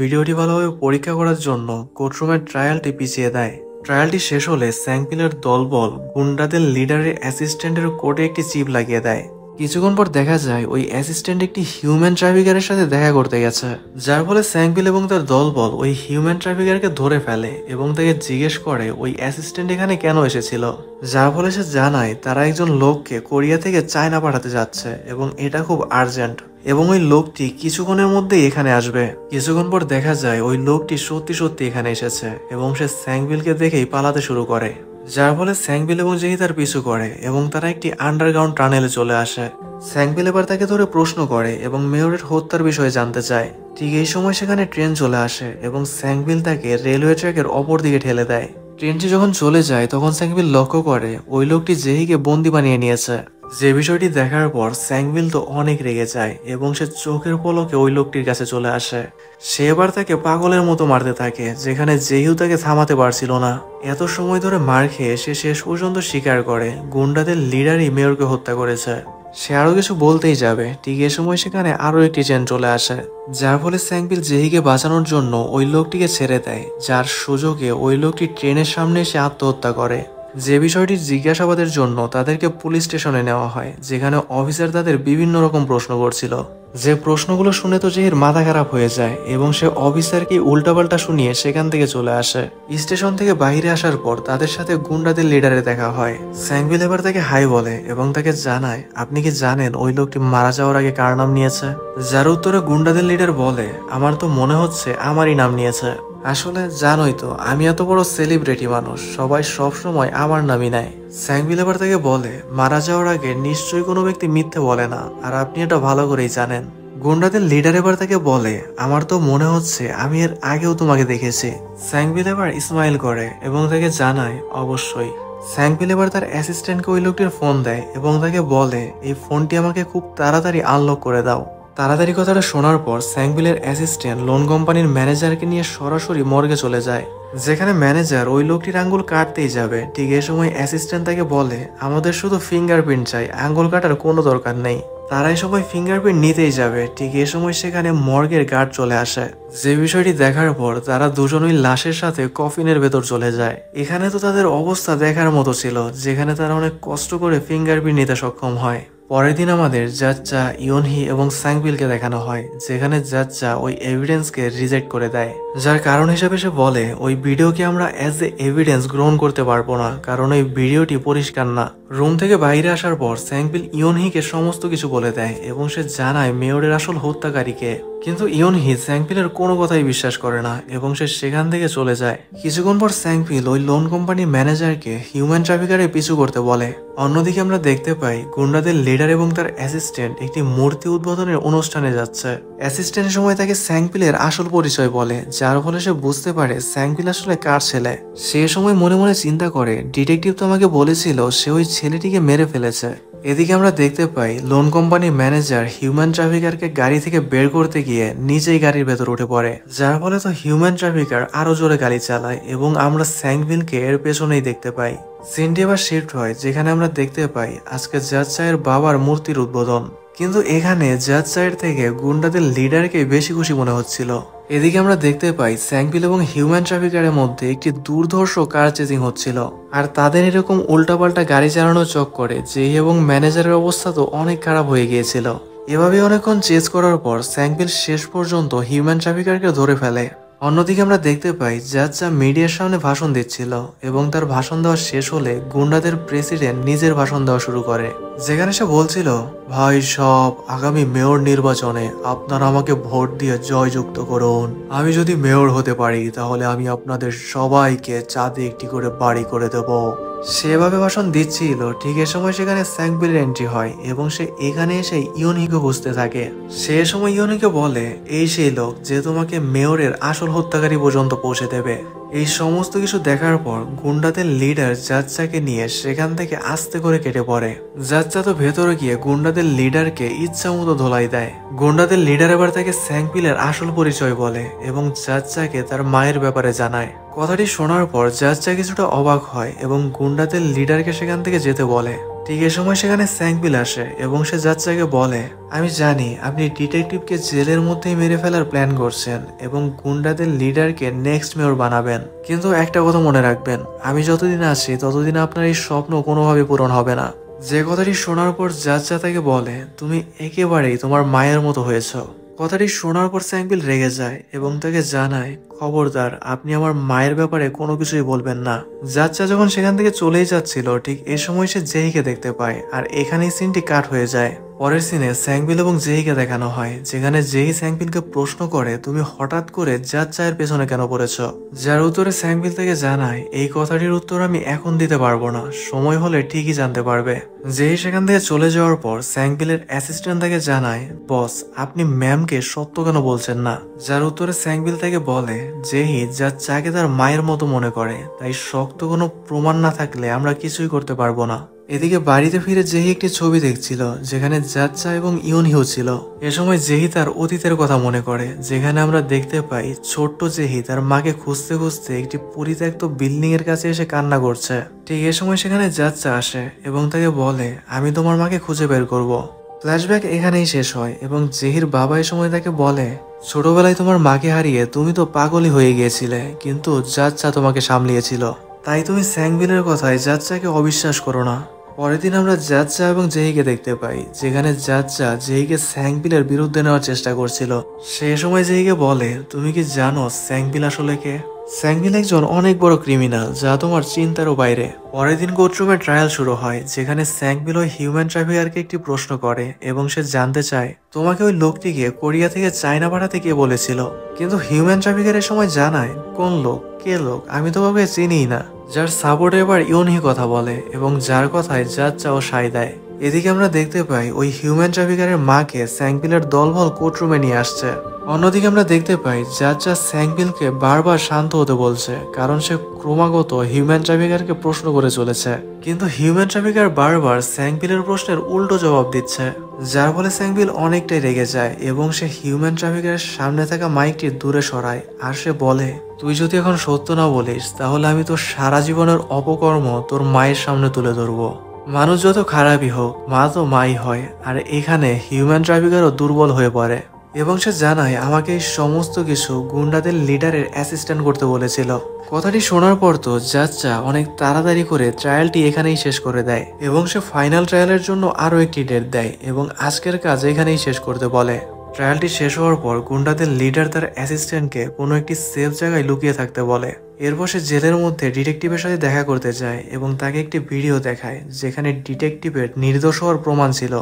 ভিডিওটি ভালোভাবে পরীক্ষা করার জন্য কোর্টরুমের ট্রায়ালটি পিছিয়ে দেয়। ট্রায়ালটি শেষ হলে স্যাংপিলের দলবল গুন্ডাদের লিডারের অ্যাসিস্ট্যান্টের কোর্টে একটি চিপ লাগিয়ে দেয়। কিছুক্ষণ পর দেখা যায় ওই অ্যাসিস্ট্যান্ট একটি হিউম্যান ট্রাফিকারের সাথে দেখা করতে গেছে, যার ফলে স্যাংপিল এবং তার দলবল ওই হিউম্যান ট্রাফিকারকে ধরে ফেলে এবং তাকে জিজ্ঞেস করে ওই অ্যাসিস্ট্যান্ট এখানে কেন এসেছিল। যার ফলে সে জানায় তারা একজন লোককে কোরিয়া থেকে চায়না পাঠাতে যাচ্ছে এবং এটা খুব আর্জেন্ট, এবং ওই লোকটি কিছুক্ষণের মধ্যেই এখানে আসবে। কিছুক্ষণ পর দেখা যায় ওই লোকটি সত্যি সত্যি এখানে এসেছে এবং সে স্যাংপিলকে দেখেই পালাতে শুরু করে, যার ফলে স্যাংপিল এবং জেহি তার পিছু করে এবং তারা একটি আন্ডারগ্রাউন্ড টানেলে চলে আসে। স্যাংপিল এবার তাকে ধরে প্রশ্ন করে এবং মেয়রের হত্যার বিষয়ে জানতে চায়। ঠিক এই সময় সেখানে ট্রেন চলে আসে এবং স্যাংপিল তাকে রেলওয়ে ট্র্যাকের অপর দিকে ঠেলে দেয়। ট্রেনটি যখন চলে যায় তখন স্যাংপিল লক্ষ্য করে ওই লোকটি জেহিকে বন্দি বানিয়ে নিয়েছে। যে বিষয়টি দেখার পর স্যাংভিল তো অনেক রেগে যায় এবং সে চোখের পলকে ওই লোকটির কাছে চলে আসে। সে এবার তাকে পাগলের মতো মারতে থাকে, যেখানে জেহিউ তাকে থামাতে পারছিল না। এত সময় ধরে মার খেয়ে সে শেষ পর্যন্ত স্বীকার করে গুন্ডাদের লিডারই মেয়রকে হত্যা করেছে। সে আরো কিছু বলতেই যাবে, ঠিক এ সময় সেখানে আরো একটি চেন চলে আসে, যার ফলে স্যাংভিল জেহিকে বাঁচানোর জন্য ওই লোকটিকে ছেড়ে দেয়, যার সুযোগে ওই লোকটি ট্রেনের সামনে এসে আত্মহত্যা করে। যে বিষয়টির জিজ্ঞাসাবাদের জন্য তাদেরকে পুলিশ স্টেশনে নেওয়া হয়, যেখানে অফিসার তাদের বিভিন্ন রকম প্রশ্ন করছিল। যে প্রশ্নগুলো শুনে তো জেহির মাথা খারাপ হয়ে যায় এবং সে অফিসারকে উল্টাপাল্টা শুনিয়ে সেখান থেকে চলে আসে। স্টেশন থেকে বাইরে আসার পর তাদের সাথে গুন্ডাদের লিডারে দেখা হয়। স্যাংভিল এবার তাকে হাই বলে এবং তাকে জানায়, আপনি কি জানেন ওই লোকটি মারা যাওয়ার আগে কার নাম নিয়েছে? যার উত্তরে গুন্ডাদের লিডার বলে, আমার তো মনে হচ্ছে আমারই নাম নিয়েছে। আসলে জানোই তো আমি এত বড় সেলিব্রিটি মানুষ, সবাই সব সময় আমার নামই নেয়। স্যাংভিল এবার তাকে বলে, মারা যাওয়ার আগে নিশ্চয়ই কোনো ব্যক্তি মিথ্যে বলে না, আর আপনি এটা ভালো করেই জানেন। গুন্ডাদের লিডার এবার তাকে বলে, আমার তো মনে হচ্ছে আমি এর আগেও তোমাকে দেখেছি। স্যাংভিল এবার স্মাইল করে এবং তাকে জানায়, অবশ্যই। স্যাংভিল এবার তার অ্যাসিস্ট্যান্টকে ওই লোকটির ফোন দেয় এবং তাকে বলে, এই ফোনটি আমাকে খুব তাড়াতাড়ি আনলক করে দাও। তাড়াতাড়ি কথাটা শোনার পর স্যাংভিলের অ্যাসিস্ট্যান্ট লোন কোম্পানির ম্যানেজারকে নিয়ে সরাসরি মর্গে চলে যায়, যেখানে ম্যানেজার ওই লোকটির আঙ্গুল কাটতেই যাবে। ঠিক এই সময় অ্যাসিস্ট্যান্ট তাকে বলে, আমাদের শুধু ফিঙ্গারপ্রিন্ট চাই, আঙ্গুল কাটার কোনো দরকার নেই। তারাই সবাই ফিঙ্গারপ্রিন্ট নিতেই যাবে। ঠিক এই সময় সেখানে মর্গের গার্ড চলে আসে। যে বিষয়টি দেখার পর তারা দুজনই লাশের সাথে কফিনের ভেতর চলে যায়। এখানে তো তাদের অবস্থা দেখার মতো ছিল, যেখানে তারা অনেক কষ্ট করে ফিঙ্গারপ্রিন্ট নিতে সক্ষম হয়। পরের দিন আমাদের জাচ্চা, ইয়নহি এবং স্যাংভিলকে দেখানো হয়, যেখানে জাচ্চা ওই এভিডেন্সকে রিজেক্ট করে দেয়, যার কারণ হিসেবে সে বলে, ওই ভিডিওকে আমরা অ্যাজ এ এভিডেন্স গ্রহণ করতে পারবো না, কারণ ওই ভিডিওটি পরিষ্কার না। রুম থেকে বাইরে আসার পর স্যাংভিল ইয়নহিকে সমস্ত কিছু বলে দেয় এবং সে জানায় মেয়রের আসল হত্যাকারীকে। কিন্তু ইয়নহি স্যাংভিলের কোনো কথাই বিশ্বাস করে না এবং সে সেখান থেকে চলে যায়। কিছুক্ষণ পর স্যাংভিল ওই লোন কোম্পানির ম্যানেজারকে হিউম্যান ট্রাফিকারে পিছু করতে বলে। অন্যদিকে আমরা দেখতে পাই গুন্ডাদের লিডার এবং তার অ্যাসিস্ট্যান্ট একটি মূর্তি উদ্বোধনের অনুষ্ঠানে যাচ্ছে। অ্যাসিস্ট্যান্টের সময় তাকে স্যাংভিলের আসল পরিচয় বলে, যার ফলে সে বুঝতে পারে স্যাংভিল আসলে কার ছেলে। সে সময় মনে মনে চিন্তা করে, ডিটেকটিভ তো আমাকে বলেছিল সে ওই ছেলেটিকে মেরে ফেলেছে। এদিকে আমরা দেখতে পাই লোন কোম্পানির ম্যানেজার হিউম্যান ট্রাফিকারকে গাড়ি থেকে বের করতে গিয়ে নিজেই গাড়ির ভেতর উঠে পড়ে, যার ফলে তো হিউম্যান ট্রাফিকার আরো জোরে গাড়ি চালায় এবং আমরা স্যাংভিলকে এর পেছনেই দেখতে পাই। সিনটি এবার শিফট হয়, যেখানে আমরা দেখতে পাই আজকে জাজ চায়ের বাবার মূর্তির উদ্বোধন। কিন্তু এখানে জাজ চায়ের থেকে গুন্ডাদের লিডারকে বেশি খুশি মনে হচ্ছিল। এদিকে আমরা দেখতে পাই স্যাংভিল এবং হিউম্যান ট্রাফিকারের মধ্যে একটি দুর্ধর্ষ কার চেজিং হচ্ছিল, আর তাদের এরকম উল্টাপাল্টা গাড়ি চালানো চক্করে জেহি এবং ম্যানেজারের অবস্থা তো অনেক খারাপ হয়ে গিয়েছিল। এভাবে অনেকক্ষণ চেজ করার পর স্যাংভিল শেষ পর্যন্ত হিউম্যান ট্রাফিকারকে ধরে ফেলে। অন্যদিকে আমরা দেখতে পাই জাজ মিডিয়ার সামনে ভাষণ দিচ্ছিল এবং তার ভাষণ দেওয়া শেষ হলে গুন্ডাদের প্রেসিডেন্ট নিজের ভাষণ দেওয়া শুরু করে, যেখানে সে বলছিল, ভাই সব, আগামী মেয়র নির্বাচনে আপনারা আমাকে ভোট দিয়ে জয়যুক্ত করুন। আমি যদি মেয়র হতে পারি তাহলে আমি আপনাদের সবাইকে চাঁদে একটি করে বাড়ি করে দেব। সেভাবে ভাষণ দিচ্ছিল। ঠিক এ সময় সেখানে স্যাংভিলের এন্ট্রি হয় এবং সে এখানে এসে ইয়নহিকে খুঁজতে থাকে। সে সময় ইয়নহিকে বলে, এই সেই লোক যে তোমাকে মেয়রের আসল হত্যাকারী পর্যন্ত পৌঁছে দেবে। এই সমস্ত কিছু দেখার পর গুন্ডাদের লিডার জাচ্চাকে নিয়ে সেখান থেকে আস্তে করে কেটে পড়ে। জাচ্চা তো ভেতরে গিয়ে গুন্ডাদের লিডারকে ইচ্ছা মতো ধোলাই দেয়। গুন্ডাদের লিডার এবার তাকে স্যাংভিলের আসল পরিচয় বলে এবং জাচ্চাকে তার মায়ের ব্যাপারে জানায়। কথাটি শোনার পর জাচ্চা কিছুটা অবাক হয় এবং গুন্ডাদের লিডারকে সেখান থেকে যেতে বলে। ঠিক এ সময় সেখানে স্যাংভিল আসে এবং সে জাচ্চাকে বলে, আমি জানি আপনি ডিটেকটিভকে জেলের মধ্যেই মেরে ফেলার প্ল্যান করছেন এবং গুন্ডাদের লিডারকে নেক্সট মেয়র বানাবেন, কিন্তু একটা কথা মনে রাখবেন, আমি যতদিন আছি ততদিন আপনার এই স্বপ্ন কোনোভাবে পূরণ হবে না। যে কথাটি শোনার পর জাচ্চা তাকে বলে, তুমি একেবারেই তোমার মায়ের মতো হয়েছ। কথাটি শোনার পর স্যাংভিল রেগে যায় এবং তাকে জানায়, খবরদার আপনি আমার মায়ের ব্যাপারে কোনো কিছুই বলবেন না। জাচ্চা যখন সেখান থেকে চলেই যাচ্ছিল ঠিক এ সময় সে জেহিকে দেখতে পায়, আর এখানেই সিনটি কাট হয়ে যায়। পরের সিনে স্যাংভিল এবং জেহিকে দেখানো হয়, যেখানে জেহি স্যাংভিলকে প্রশ্ন করে, তুমি হঠাৎ করে জাচ্চায়ের পেছনে কেন পড়েছ? যার উত্তরে স্যাংভিল থেকে জানায়, এই কথাটির উত্তর আমি এখন দিতে পারবো না, সময় হলে ঠিকই জানতে পারবে। জেহি সেখান থেকে চলে যাওয়ার পর স্যাংভিলের অ্যাসিস্ট্যান্ট তাকে জানায়, বস আপনি ম্যামকে সত্য কেন বলছেন না? যার উত্তরে স্যাংভিল তাকে বলে, জেহি জাচ্চাকে তার মায়ের মতো মনে করে, তাই শক্ত কোনো প্রমাণ না থাকলে আমরা কিছুই করতে পারবো না। এদিকে বাড়িতে ফিরে জেহি একটি ছবি দেখছিল যেখানে জাচ্চা এবং ইউনহিও ছিল। এ সময় জেহি তার অতীতের কথা মনে করে, যেখানে আমরা দেখতে পাই ছোট্ট জেহি তার মাকে খুঁজতে খুঁজতে একটি পরিত্যক্ত বিল্ডিং এর কাছে এসে কান্না করছে। ঠিক এ সময় সেখানে জাচ্চা আসে এবং তাকে বলে, আমি তোমার মাকে খুঁজে বের করব। ফ্ল্যাশব্যাক এখানেই শেষ হয় এবং জেহির বাবা এই সময় তাকে বলে, ছোটবেলায় তোমার মাকে হারিয়ে তুমি তো পাগলই হয়ে গিয়েছিলে, কিন্তু জাচ্চা তোমাকে সামলিয়েছিল, তাই তুমি স্যাংবিলের কথায় জাচ্চাকে অবিশ্বাস করো না। পরের দিন আমরা জাচ্চা এবং জেহিকে দেখতে পাই, যেখানে জাচ্চা জেহিকে স্যাংবিলের বিরুদ্ধে নেওয়ার চেষ্টা করছিল। সে সময় জেহিকে বলে, তুমি কি জানো স্যাংবিল আসলে কে? স্যাংবিল একজন অনেক বড় ক্রিমিনাল, যা তোমার চিন্তারও বাইরে। পরের দিন কোর্টরুমে ট্রায়াল শুরু হয়, যেখানে স্যাংবিল ওই হিউম্যান ট্রাফিকারকে একটি প্রশ্ন করে এবং সে জানতে চায়, তোমাকে ওই লোকটিকে কোরিয়া থেকে চায়না পাঠাতে কে বলেছিল? কিন্তু হিউম্যান ট্রাফিকারের সময় জানায়, কোন লোক, কে লোক, আমি তো কাউকে চিনিই না। যার সাপোর্টে এবার ইউনহি কথা বলে এবং যার কথায় জাচ্চাও সায় দেয়। এদিকে আমরা দেখতে পাই ওই হিউম্যান ট্রাফিকারের মাকে স্যাংবিলের দলবল কোর্টরুমে নিয়ে আসছে। অন্যদিকে আমরা দেখতে পাই জাচ্চা স্যাংবিলকে বারবার শান্ত হতে বলছে, কারণ সে ক্রমাগত হিউম্যান ট্রাফিকারকে প্রশ্ন করে চলেছে। কিন্তু হিউম্যান ট্রাফিকার বারবার স্যাংবিলের প্রশ্নের উল্টো জবাব দিচ্ছে, যার ফলে স্যাংবিল অনেকটাই রেগে যায় এবং সে হিউম্যান ট্রাফিকারের সামনে থাকা মাইকটি দূরে সরায়। আর সে বলে, তুই যদি এখন সত্য না বলিস, তাহলে আমি তোর সারা জীবনের অপকর্ম তোর মায়ের সামনে তুলে ধরবো। মানুষ যত খারাপই হোক, মা তো মাই হয়। আর এখানে হিউম্যান ট্রাফিকারও দুর্বল হয়ে পড়ে এবং সে জানায়, আমাকে এই সমস্ত কিছু গুন্ডাদের লিডারের অ্যাসিস্ট্যান্ট করতে বলেছিল। কথাটি শোনার পর তো জাচ্চা অনেক তাড়াতাড়ি করে ট্রায়ালটি এখানেই শেষ করে দেয় এবং সে ফাইনাল ট্রায়ালের জন্য আরও একটি ডেট দেয় এবং আজকের কাজ এখানেই শেষ করতে বলে। ট্রায়ালটি শেষ হওয়ার পর গুন্ডাদের লিডার তার অ্যাসিস্ট্যান্টকে কোনো একটি সেফ জায়গায় লুকিয়ে থাকতে বলে। এরপর সে জেলের মধ্যে ডিটেকটিভের সাথে দেখা করতে যায় এবং তাকে একটি ভিডিও দেখায়, যেখানে ডিটেকটিভের নির্দোষ হওয়ার প্রমাণ ছিল।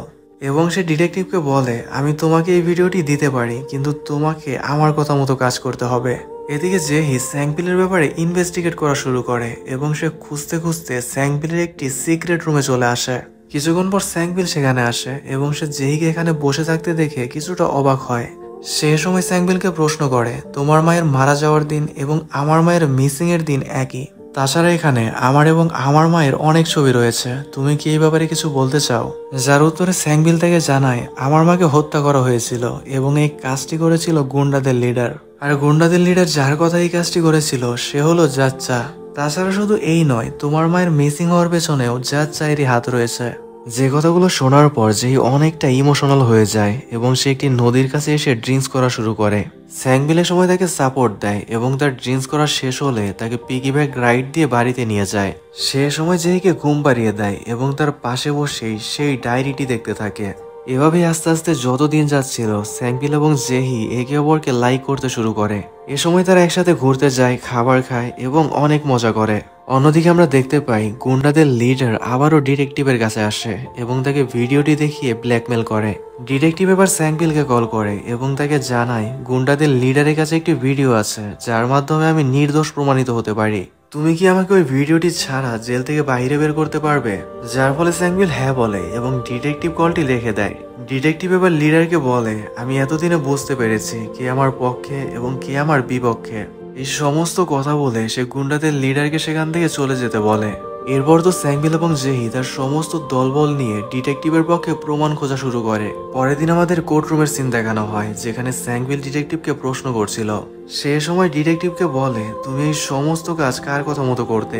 এবং সে ডিটেকটিভকে বলে, আমি তোমাকে এই ভিডিওটি দিতে পারি, কিন্তু তোমাকে আমার কথা মতো কাজ করতে হবে। এদিকে জেহি স্যাংবিলের ব্যাপারে ইনভেস্টিগেট করা শুরু করে এবং সে খুঁজতে খুঁজতে স্যাংবিলের একটি সিক্রেট রুমে চলে আসে। কিছুক্ষণ পর স্যাংবিল সেখানে আসে এবং সে জেহিকে এখানে বসে থাকতে দেখে কিছুটা অবাক হয়। সে সময় স্যাংবিলকে প্রশ্ন করে, তোমার মায়ের মারা যাওয়ার দিন এবং আমার মায়ের মিসিং এর দিন একই। তাছাড়া এখানে আমার এবং আমার মায়ের অনেক ছবি রয়েছে, তুমি কি এই ব্যাপারে কিছু বলতে চাও? যার উত্তরে স্যাংবিল তাকে জানায়, আমার মাকে হত্যা করা হয়েছিল এবং এই কাজটি করেছিল গুন্ডাদের লিডার। আর গুন্ডাদের লিডার যার কথা এই কাজটি করেছিল সে হলো জাচ্চা। তাছাড়া শুধু এই নয়, তোমার মায়ের মিসিং হওয়ার পেছনেও জাচ্চায়েরই হাত রয়েছে। যে কথাগুলো শোনার পর যেই অনেকটা ইমোশনাল হয়ে যায় এবং সে একটি নদীর কাছে এসে ড্রিঙ্কস করা শুরু করে। স্যাংবিলের সময় তাকে সাপোর্ট দেয় এবং তার ড্রিঙ্কস করা শেষ হলে তাকে পিগি ব্যাগ রাইড দিয়ে বাড়িতে নিয়ে যায়। সে সময় জেহিকে ঘুম পাড়িয়ে দেয় এবং তার পাশে বসেই সেই ডায়েরিটি দেখতে থাকে। এভাবেই আস্তে আস্তে যত দিন যাচ্ছিল, স্যাংবিল এবং জেহি একে অপরকে লাইক করতে শুরু করে। এ সময় তারা একসাথে ঘুরতে যায়, খাবার খায় এবং অনেক মজা করে। অন্যদিকে আমরা দেখতে পাই গুন্ডাদের লিডার আবারও ডিটেকটিভের কাছে আসে এবং তাকে ভিডিওটি দেখিয়ে ব্ল্যাকমেল করে। ডিটেকটিভ এবার স্যাংবিলকে কল করে এবং তাকে জানায়, গুন্ডাদের লিডারের কাছে একটি ভিডিও আছে যার মাধ্যমে আমি নির্দোষ প্রমাণিত হতে পারি। তুমি কি আমাকে ওই ভিডিওটি ছাড়া জেল থেকে বাইরে বের করতে পারবে? যার ফলে স্যাংবিল হ্যাঁ বলে এবং ডিটেকটিভ কলটি রেখে দেয়। ডিটেকটিভ এবার লিডারকে বলে, আমি এতদিনে বুঝতে পেরেছি কে আমার পক্ষে এবং কে আমার বিপক্ষে। এই সমস্ত কথা বলে সে গুন্ডাদের লিডারকে সেখান থেকে চলে যেতে বলে। এরপর তো স্যাংবিল এবং জেহি তার সমস্ত দলবল নিয়ে ডিটেকটিভের পক্ষে প্রমাণ খোঁজা শুরু করে। পরের দিন আমাদের কোর্টরুমের সিন দেখানো হয়, যেখানে স্যাংবিল ডিটেকটিভকে প্রশ্ন করছিল। সে সময় ডিটেকটিভকে বলে, তুমি এই সমস্ত কাজ কার কথা মতো করতে?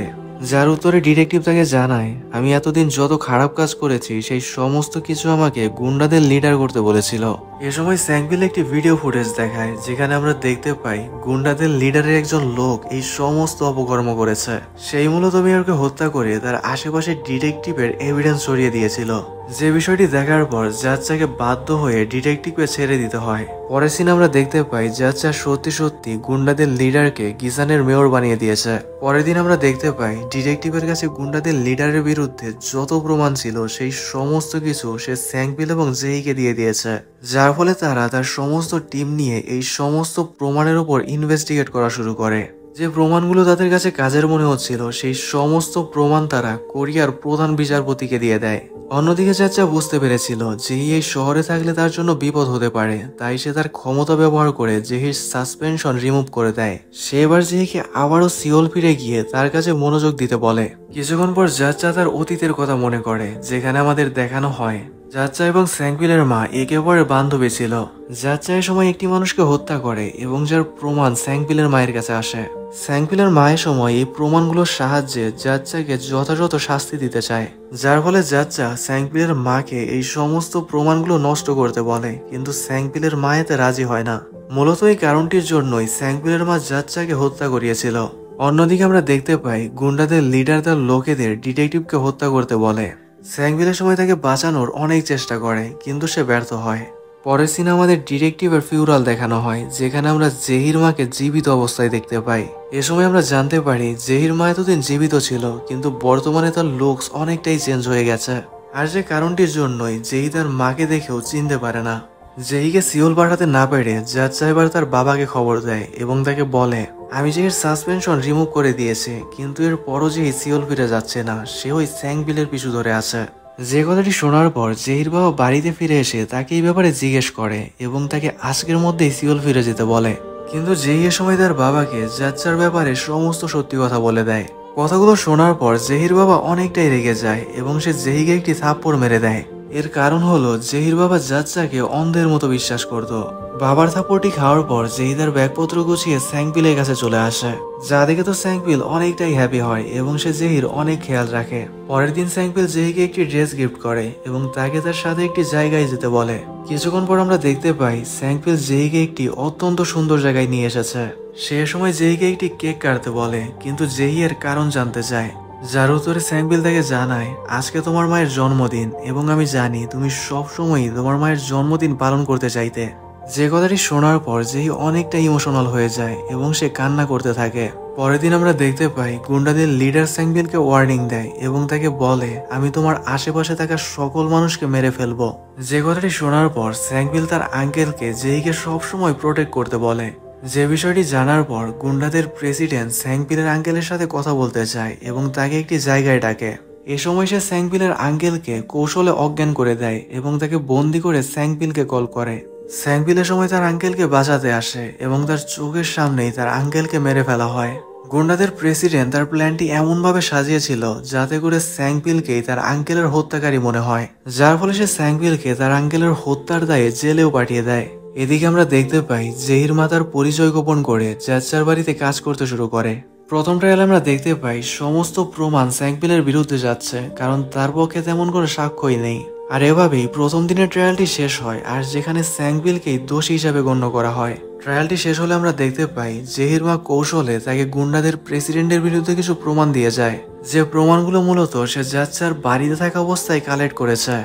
যার উত্তরে ডিটেকটিভ তাকে জানায়, আমি এতদিন যত খারাপ কাজ করেছি সেই সমস্ত কিছু আমাকে গুন্ডাদের লিডার করতে বলেছিল। এ সময় স্যাংবিল একটি ভিডিও ফুটেজ দেখায়, যেখানে আমরা দেখতে পাই গুন্ডাদের লিডারের একজন লোক এই সমস্ত অপকর্ম করেছে। সেই মূলত মেয়রকে হত্যা করে তার আশেপাশে ডিটেকটিভের এভিডেন্স ছড়িয়ে দিয়েছিল। যে বিষয়টি দেখার পর জাচ্চাকে বাধ্য হয়ে ডিটেকটিভকে ছেড়ে দিতে হয়। পরের সিন আমরা দেখতে পাই জাচ্চা সত্যি সত্যি গুন্ডাদের লিডারকে গিসানের মেয়র বানিয়ে দিয়েছে। পরের দিন আমরা দেখতে পাই ডিটেকটিভের কাছে গুন্ডাদের লিডারের বিরুদ্ধে যত প্রমাণ ছিল সেই সমস্ত কিছু সে স্যাংবিল এবং জেহিকে দিয়ে দিয়েছে, যার ফলে তারা তার সমস্ত টিম নিয়ে এই সমস্ত প্রমাণের উপর ইনভেস্টিগেট করা শুরু করে। যে প্রমাণগুলো তাদের কাছে কাজের মনে হচ্ছিল সেই সমস্ত প্রমাণ তারা কোরিয়ার প্রধান বিচারপতিকে দিয়ে দেয়। অন্যদিকে চাচা বুঝতে পেরেছিল যেই এই শহরে থাকলে তার জন্য বিপদ হতে পারে, তাই সে তার ক্ষমতা ব্যবহার করে জেহির সাসপেনশন রিমুভ করে দেয়। সে এবার জেহিকে আবারও সিওল ফিরে গিয়ে তার কাছে মনোযোগ দিতে বলে। কিছুক্ষণ পর চাচা তার অতীতের কথা মনে করে, যেখানে আমাদের দেখানো হয় যাচ্চা এবং স্যাংপিলের মা একে অপরের বান্ধবী ছিল। যাচ্চা এ সময় একটি মানুষকে হত্যা করে এবং যার প্রমাণ স্যাংপিলের মায়ের কাছে আসে। স্যাংপিলের মায়ের সময় এই প্রমাণগুলোর সাহায্যে যাচ্চাকে যথাযথ শাস্তি দিতে চায়, যার ফলে যাচ্চা স্যাংপিলের মাকে এই সমস্ত প্রমাণগুলো নষ্ট করতে বলে, কিন্তু স্যাংপিলের মা এতে রাজি হয় না। মূলত এই কারণটির জন্যই স্যাংপিলের মা যাচ্চাকে হত্যা করিয়েছিল। অন্যদিকে আমরা দেখতে পাই গুন্ডাদের লিডার তার লোকেদের ডিটেকটিভকে হত্যা করতে বলে। স্যাংপিলের সময় তাকে বাঁচানোর অনেক চেষ্টা করে, কিন্তু সে ব্যর্থ হয়। পরের সিনে আমাদের ডিটেকটিভের ফিউরাল দেখানো হয়, যেখানে আমরা জেহির মাকে জীবিত অবস্থায় দেখতে পাই। এ সময় আমরা জানতে পারি জেহির মা এতদিন জীবিত ছিল, কিন্তু বর্তমানে তার লুকস অনেকটাই চেঞ্জ হয়ে গেছে। আর যে কারণটির জন্যই জেহি তার মাকে দেখেও চিনতে পারে না। জেহিকে সিওল পাঠাতে না পেরে যাচ্চা এবার তার বাবাকে খবর দেয় এবং তাকে বলে, আমি জেহির সাসপেনশন রিমুভ করে দিয়েছি, কিন্তু এর পরও জেহি সিওল ফিরে যাচ্ছে না, সে ওই স্যাংপিলের পিছু ধরে আছে। যে কথাটি শোনার পর জেহির বাবা বাড়িতে ফিরে এসে তাকে এই ব্যাপারে জিজ্ঞেস করে এবং তাকে আজকের মধ্যেই সিওল ফিরে যেতে বলে। কিন্তু জেহি এ সময় তার বাবাকে যাচ্চার ব্যাপারে সমস্ত সত্যি কথা বলে দেয়। কথাগুলো শোনার পর জেহির বাবা অনেকটাই রেগে যায় এবং সে জেহিকে একটি থাপ্পড় মেরে দেয়। এর কারণ হলো জেহির বাবা যাচ্চাকে অন্ধের মতো বিশ্বাস করত। বাবার থাপ্পড়টি খাওয়ার পর জেহি তার ব্যাগপত্র গুছিয়ে স্যাংপিলের কাছে চলে আসে, যা দেখে তো স্যাংপিল অনেকটাই হ্যাপি হয় এবং সে জেহির অনেক খেয়াল রাখে। পরের দিন স্যাংপিল জেহিকে একটি ড্রেস গিফট করে এবং তাকে তার সাথে একটি জায়গায় যেতে বলে। কিছুক্ষণ পর আমরা দেখতে পাই স্যাংপিল জেহিকে একটি অত্যন্ত সুন্দর জায়গায় নিয়ে এসেছে। সে সময় জেহিকে একটি কেক কাটতে বলে, কিন্তু জেহি এর কারণ জানতে চায়, যার উত্তরে স্যাংপিল তাকে জানায়, আজকে তোমার মায়ের জন্মদিন এবং আমি জানি তুমি সবসময়ই তোমার মায়ের জন্মদিন পালন করতে চাইতে। যে কথাটি শোনার পর জেহি অনেকটা ইমোশনাল হয়ে যায় এবং সে কান্না করতে থাকে। পরের দিন আমরা দেখতে পাই গুন্ডাদের লিডার স্যাংপিলকে ওয়ার্নিং দেয় এবং তাকে বলে, আমি তোমার আশেপাশে থাকা সকল মানুষকে মেরে ফেলবো। যে কথাটি শোনার পর স্যাংপিল তার আঙ্কেলকে জেহিকে সবসময় প্রোটেক্ট করতে বলে। যে বিষয়টি জানার পর গুন্ডাদের প্রেসিডেন্ট স্যাংপিলের আঙ্কেলের সাথে কথা বলতে চায় এবং তাকে একটি জায়গায় ডাকে। এ সময় সে স্যাংপিলের আঙ্কেলকে কৌশলে অজ্ঞান করে দেয় এবং তাকে বন্দি করে স্যাংপিলকে কল করে। স্যাংপিলের সময় তার আঙ্কেলকে বাঁচাতে আসে এবং তার চোখের সামনেই তার আঙ্কেলকে মেরে ফেলা হয়। গুন্ডাদের প্রেসিডেন্ট তার প্ল্যানটি এমনভাবে সাজিয়েছিল যাতে করে স্যাংপিলকেই তার আঙ্কেলের হত্যাকারী মনে হয়, যার ফলে সে স্যাংপিলকে তার আঙ্কেলের হত্যার দায়ে জেলেও পাঠিয়ে দেয়। এদিকে আমরা দেখতে পাই জেহির মা তার পরিচয় গোপন করে যাচ্চার বাড়িতে কাজ করতে শুরু করে। প্রথম ট্রায়ালে আমরা দেখতে পাই সমস্ত প্রমাণ স্যাংপিলের বিরুদ্ধে যাচ্ছে, কারণ তার পক্ষে তেমন কোনো সাক্ষ্যই নেই। আর এভাবেই প্রথম দিনের ট্রায়ালটি শেষ হয়, আর যেখানে স্যাংপিলকেই দোষী হিসাবে গণ্য করা হয়। ট্রায়ালটি শেষ হলে আমরা দেখতে পাই জেহির মা কৌশলে তাকে গুন্ডাদের প্রেসিডেন্টের বিরুদ্ধে কিছু প্রমাণ দিয়ে যায়, যে প্রমাণগুলো মূলত সে যাচ্চার বাড়িতে থাকা অবস্থায় কালেক্ট করেছে।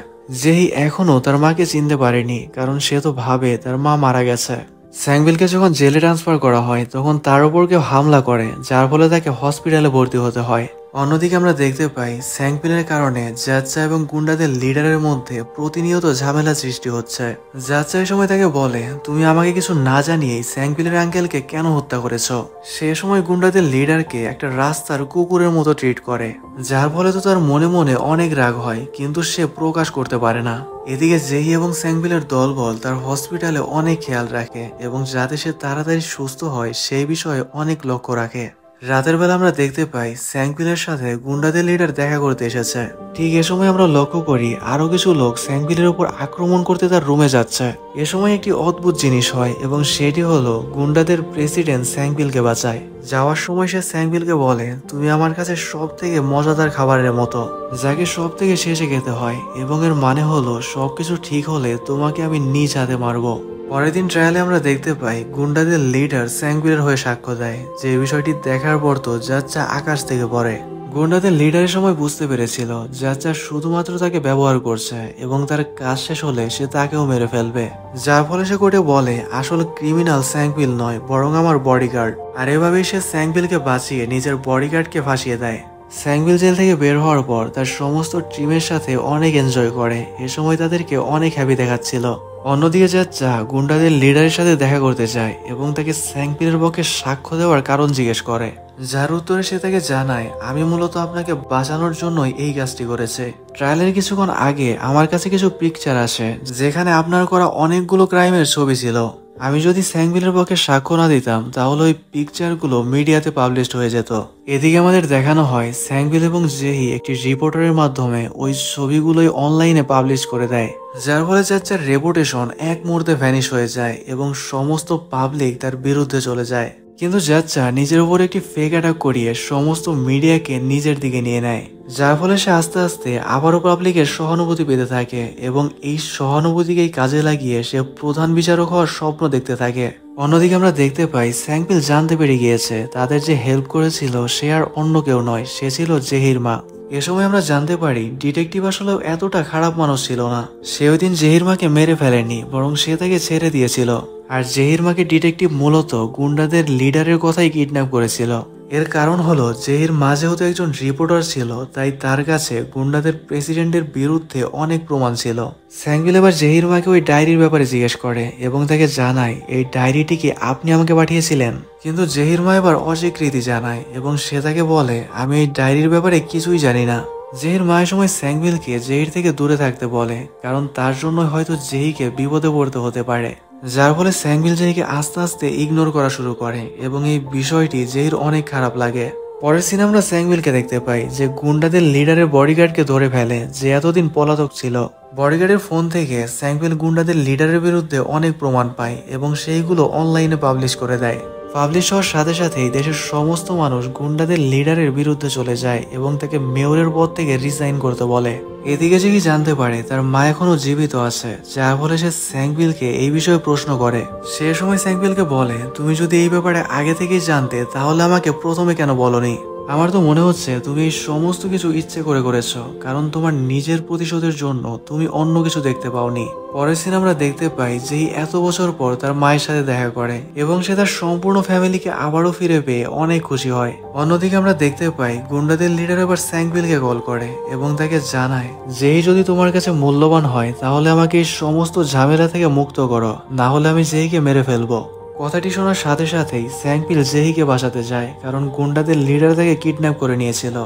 জেহি এখনো তার মাকে চিনতে পারেনি, কারণ সে তো ভাবে তার মা মারা গেছে। স্যাংপিলকে যখন জেলে ট্রান্সফার করা হয় তখন তার উপর কেউ হামলা করে, যার ফলে তাকে হসপিটালে ভর্তি হতে হয়। অন্যদিকে আমরা দেখতে পাই স্যাংপিলের কারণে যাচ্চা এবং গুন্ডাদের লিডারের মধ্যে প্রতিনিয়ত ঝামেলা সৃষ্টি হচ্ছে। যাচ্চা এই সময় তাকে বলে, তুমি আমাকে কিছু না জানিয়েই স্যাংপিলের আঙ্কেলকে কেন হত্যা করেছ? সে সময় গুন্ডাদের লিডারকে একটা রাস্তার কুকুরের মতো ট্রিট করে, যার ফলে তো তার মনে মনে অনেক রাগ হয়, কিন্তু সে প্রকাশ করতে পারে না। এদিকে জেহি এবং স্যাংপিলের দলবল তার হসপিটালে অনেক খেয়াল রাখে এবং যাতে সে তাড়াতাড়ি সুস্থ হয় সেই বিষয়ে অনেক লক্ষ্য রাখে। রাতের বেলা আমরা দেখতে পাই স্যাংপিলের সাথে গুন্ডাদের লিডার দেখা করতে এসেছে। ঠিক এ সময় আমরা লক্ষ্য করি আরো কিছু লোক স্যাংপিলের উপর আক্রমণ করতে তার রুমে যাচ্ছে। এ সময় একটি অদ্ভুত জিনিস হয় এবং সেটি হলো গুন্ডাদের প্রেসিডেন্ট স্যাংপিলকে বাঁচায়। যাওয়ার সময় সে স্যাংপিলকে বলে, তুমি আমার কাছে সব থেকে মজাদার খাবারের মতো, যাকে সব থেকে শেষে খেতে হয়, এবং এর মানে হলো সবকিছু ঠিক হলে তোমাকে আমি নিজ হাতে মারবো। পরের দিন ট্রায়ালে আমরা দেখতে পাই গুন্ডাদের লিডার স্যাংপিলের হয়ে সাক্ষ্য দেয়, যে বিষয়টি দেখার পর তো যাচ্চা আকাশ থেকে পড়ে। গুন্ডাদের লিডারের সময় বুঝতে পেরেছিল যাচ্চা শুধুমাত্র তাকে ব্যবহার করছে এবং তার কাজ শেষ হলে সে তাকেও মেরে ফেলবে, যার ফলে সে কোর্টে বলে আসলে ক্রিমিনাল স্যাংপিল নয় বরং আমার বডিগার্ড। আর এভাবেই সে স্যাংপিলকে বাঁচিয়ে নিজের বডিগার্ডকে ফাঁসিয়ে দেয়। স্যাংপিল জেল থেকে বের হওয়ার পর তার সমস্ত টিমের সাথে অনেক এনজয় করে। এ সময় তাদেরকে অনেক হ্যাপি দেখাচ্ছিল। অন্যদিকে যাচ্চা গুন্ডাদের লিডারের সাথে দেখা করতে চায় এবং তাকে স্যাংপিলের পক্ষে সাক্ষ্য দেওয়ার কারণ জিজ্ঞেস করে, যার উত্তরে সে তাকে জানায়, আমি মূলত আপনাকে বাঁচানোর জন্যই এই কাজটি করেছে। ট্রায়ালের কিছুক্ষণ আগে আমার কাছে কিছু পিকচার আসে যেখানে আপনার করা অনেকগুলো ক্রাইমের ছবি ছিল। আমি যদি স্যাংপিলের পক্ষে সাক্ষ্য না দিতাম তাহলে ওই পিকচারগুলো মিডিয়াতে পাবলিশড হয়ে যেত। এদিকে আমাদের দেখানো হয় স্যাংপিল এবং জেহি একটি রিপোর্টারের মাধ্যমে ওই ছবিগুলোই অনলাইনে পাবলিশ করে দেয়, যার ফলে যাচ্চার রেপুটেশন এক মুহূর্তে ভ্যানিশ হয়ে যায় এবং সমস্ত পাবলিক তার বিরুদ্ধে চলে যায়। কিন্তু যাচ্চা নিজের উপর একটি ফেক অ্যাটাক করিয়ে সমস্ত মিডিয়াকে নিজের দিকে নিয়ে নেয়, যার ফলে সে আস্তে আস্তে আবারও পাবলিকের সহানুভূতি পেতে থাকে এবং এই সহানুভূতিকেই কাজে লাগিয়ে সে প্রধান বিচারক হওয়ার স্বপ্ন দেখতে থাকে। অন্যদিকে আমরা দেখতে পাই স্যাংপিল জানতে পেরে গিয়েছে তাদের যে হেল্প করেছিল সে আর অন্য কেউ নয়, সে ছিল জেহির মা। এ সময় আমরা জানতে পারি ডিটেকটিভ আসলেও এতটা খারাপ মানুষ ছিল না। সে ওই দিন জেহির মাকে মেরে ফেলেনি, বরং সে তাকে ছেড়ে দিয়েছিল। আর জেহির মাকে ডিটেকটিভ মূলত গুন্ডাদের লিডারের কথাই কিডন্যাপ করেছিল। এর কারণ হলো জেহির মা যেহেতু একজন রিপোর্টার ছিল, তাই তার কাছে গুন্ডাদের প্রেসিডেন্টের বিরুদ্ধে অনেক প্রমাণ ছিল। স্যাংপিল এবার জেহির মাকে ওই ডায়েরির ব্যাপারে জিজ্ঞেস করে এবং তাকে জানায়, এই ডায়েরিটি কি আপনি আমাকে পাঠিয়েছিলেন? কিন্তু জেহির মা এবার অস্বীকৃতি জানায় এবং সে তাকে বলে, আমি এই ডায়েরির ব্যাপারে কিছুই জানি না। জেহির মায়ের সময় স্যাংপিলকে জেহির থেকে দূরে থাকতে বলে, কারণ তার জন্য হয়তো জেহিকে বিপদে পড়তে হতে পারে। যার ফলে স্যাংপিল জেহিকে আস্তে আস্তে ইগনোর করা শুরু করে এবং এই বিষয়টি জেহির অনেক খারাপ লাগে। পরের সিনে আমরা স্যাংপিলকে দেখতে পাই যে গুন্ডাদের লিডারের বডিগার্ডকে ধরে ফেলে, যে এতদিন পলাতক ছিল। বডিগার্ডের ফোন থেকে স্যাংপিল গুন্ডাদের লিডারের বিরুদ্ধে অনেক প্রমাণ পায় এবং সেইগুলো অনলাইনে পাবলিশ করে দেয়। পাবলিশ হওয়ার সাথে সাথেই দেশের সমস্ত মানুষ গুন্ডাদের লিডারের বিরুদ্ধে চলে যায় এবং তাকে মেয়রের পদ থেকে রিজাইন করতে বলে। এদিকে যে কি জানতে পারে তার মা এখনো জীবিত আছে, যার ফলে সে স্যাংপিলকে এই বিষয়ে প্রশ্ন করে। সে সময় স্যাংপিলকে বলে, তুমি যদি এই ব্যাপারে আগে থেকেই জানতে তাহলে আমাকে প্রথমে কেন বলনি? আমার তো মনে হচ্ছে তুমি এই সমস্ত কিছু ইচ্ছে করে করেছো, কারণ তোমার নিজের প্রতিশোধের জন্য তুমি অন্য কিছু দেখতে পাওনি। পরের সিনে আমরা দেখতে পাই যে এত বছর পর তার মায়ের সাথে দেখা করে এবং সে তার সম্পূর্ণ ফ্যামিলিকে আবারও ফিরে পেয়ে অনেক খুশি হয়। অন্যদিকে আমরা দেখতে পাই গুন্ডাদের লিডার এবার স্যাংপিলকে কল করে এবং তাকে জানায়, যেই যদি তোমার কাছে মূল্যবান হয় তাহলে আমাকে এই সমস্ত ঝামেলা থেকে মুক্ত করো, না হলে আমি জেহিকে মেরে ফেলবো। কথাটি শোনার সাথে সাথেই স্যাংপিল জেহিকে বাঁচাতে যায়, কারণ গুন্ডাদের লিডার তাকে কিডন্যাপ করে নিয়েছিল।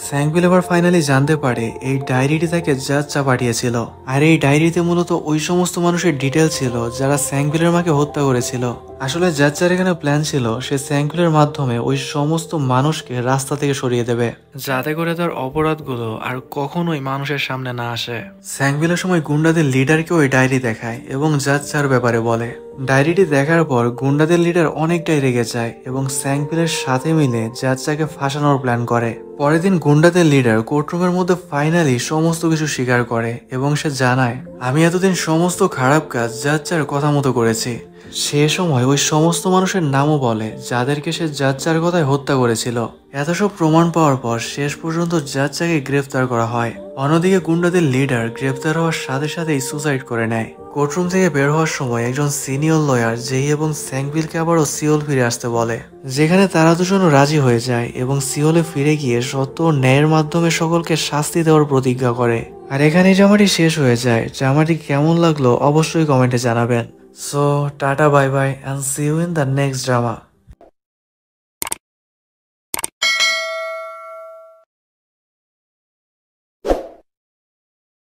স্যাংপিল এবার ফাইনালি জানতে পারে এই ডায়েরিটি তাকে যাচ্চা পাঠিয়েছিল, আর এই ডায়েরিতে মূলত ওই সমস্ত মানুষের ডিটেল ছিল যারা স্যাংপিলের মাকে হত্যা করেছিল। আসলে যাচ্চার এখানে প্ল্যান ছিল সে স্যাংপিলের মাধ্যমে ওই সমস্ত মানুষকে রাস্তা থেকে সরিয়ে দেবে, যাতে করে তার অপরাধগুলো আর কখনোই মানুষের সামনে না আসে। স্যাংপিলের সময় গুন্ডাদের লিডারকে ওই ডায়েরি দেখায় এবং যাচ্চার ব্যাপারে বলে। ডায়েরিটি দেখার পর গুন্ডাদের লিডার অনেকটাই রেগে যায় এবং স্যাংপিলের সাথে মিলে যাচ্চাকে ফাঁসানোর প্ল্যান করে। পরের দিন গুন্ডাদের লিডার কোর্টরুমের মধ্যে ফাইনালি সমস্ত কিছু স্বীকার করে এবং সে জানায়, আমি এতদিন সমস্ত খারাপ কাজ যাচ্চার কথা মতো করেছি। সে সময় ওই সমস্ত মানুষের নামও বলে যাদেরকে সে যাচ্চার কথায় হত্যা করেছিল। এত সব প্রমাণ পাওয়ার পর শেষ পর্যন্ত যাচ্চাকে গ্রেফতার করা হয়। অন্যদিকে গুন্ডাদের লিডার গ্রেফতার হওয়ার সাথে সাথেই সুসাইড করে নেয়। কোর্টরুম থেকে বের হওয়ার সময় একজন সিনিয়র লয়ার জেহি এবং স্যাংপিলকে আবারও সিওল ফিরে আসতে বলে, যেখানে তারা দুজনও রাজি হয়ে যায় এবং সিওলে ফিরে গিয়ে সত্য ও ন্যায়ের মাধ্যমে সকলকে শাস্তি দেওয়ার প্রতিজ্ঞা করে। আর এখানেই ড্রামাটি শেষ হয়ে যায়। ড্রামাটি কেমন লাগলো অবশ্যই কমেন্টে জানাবেন। So tata, bye bye, and see you in the next drama.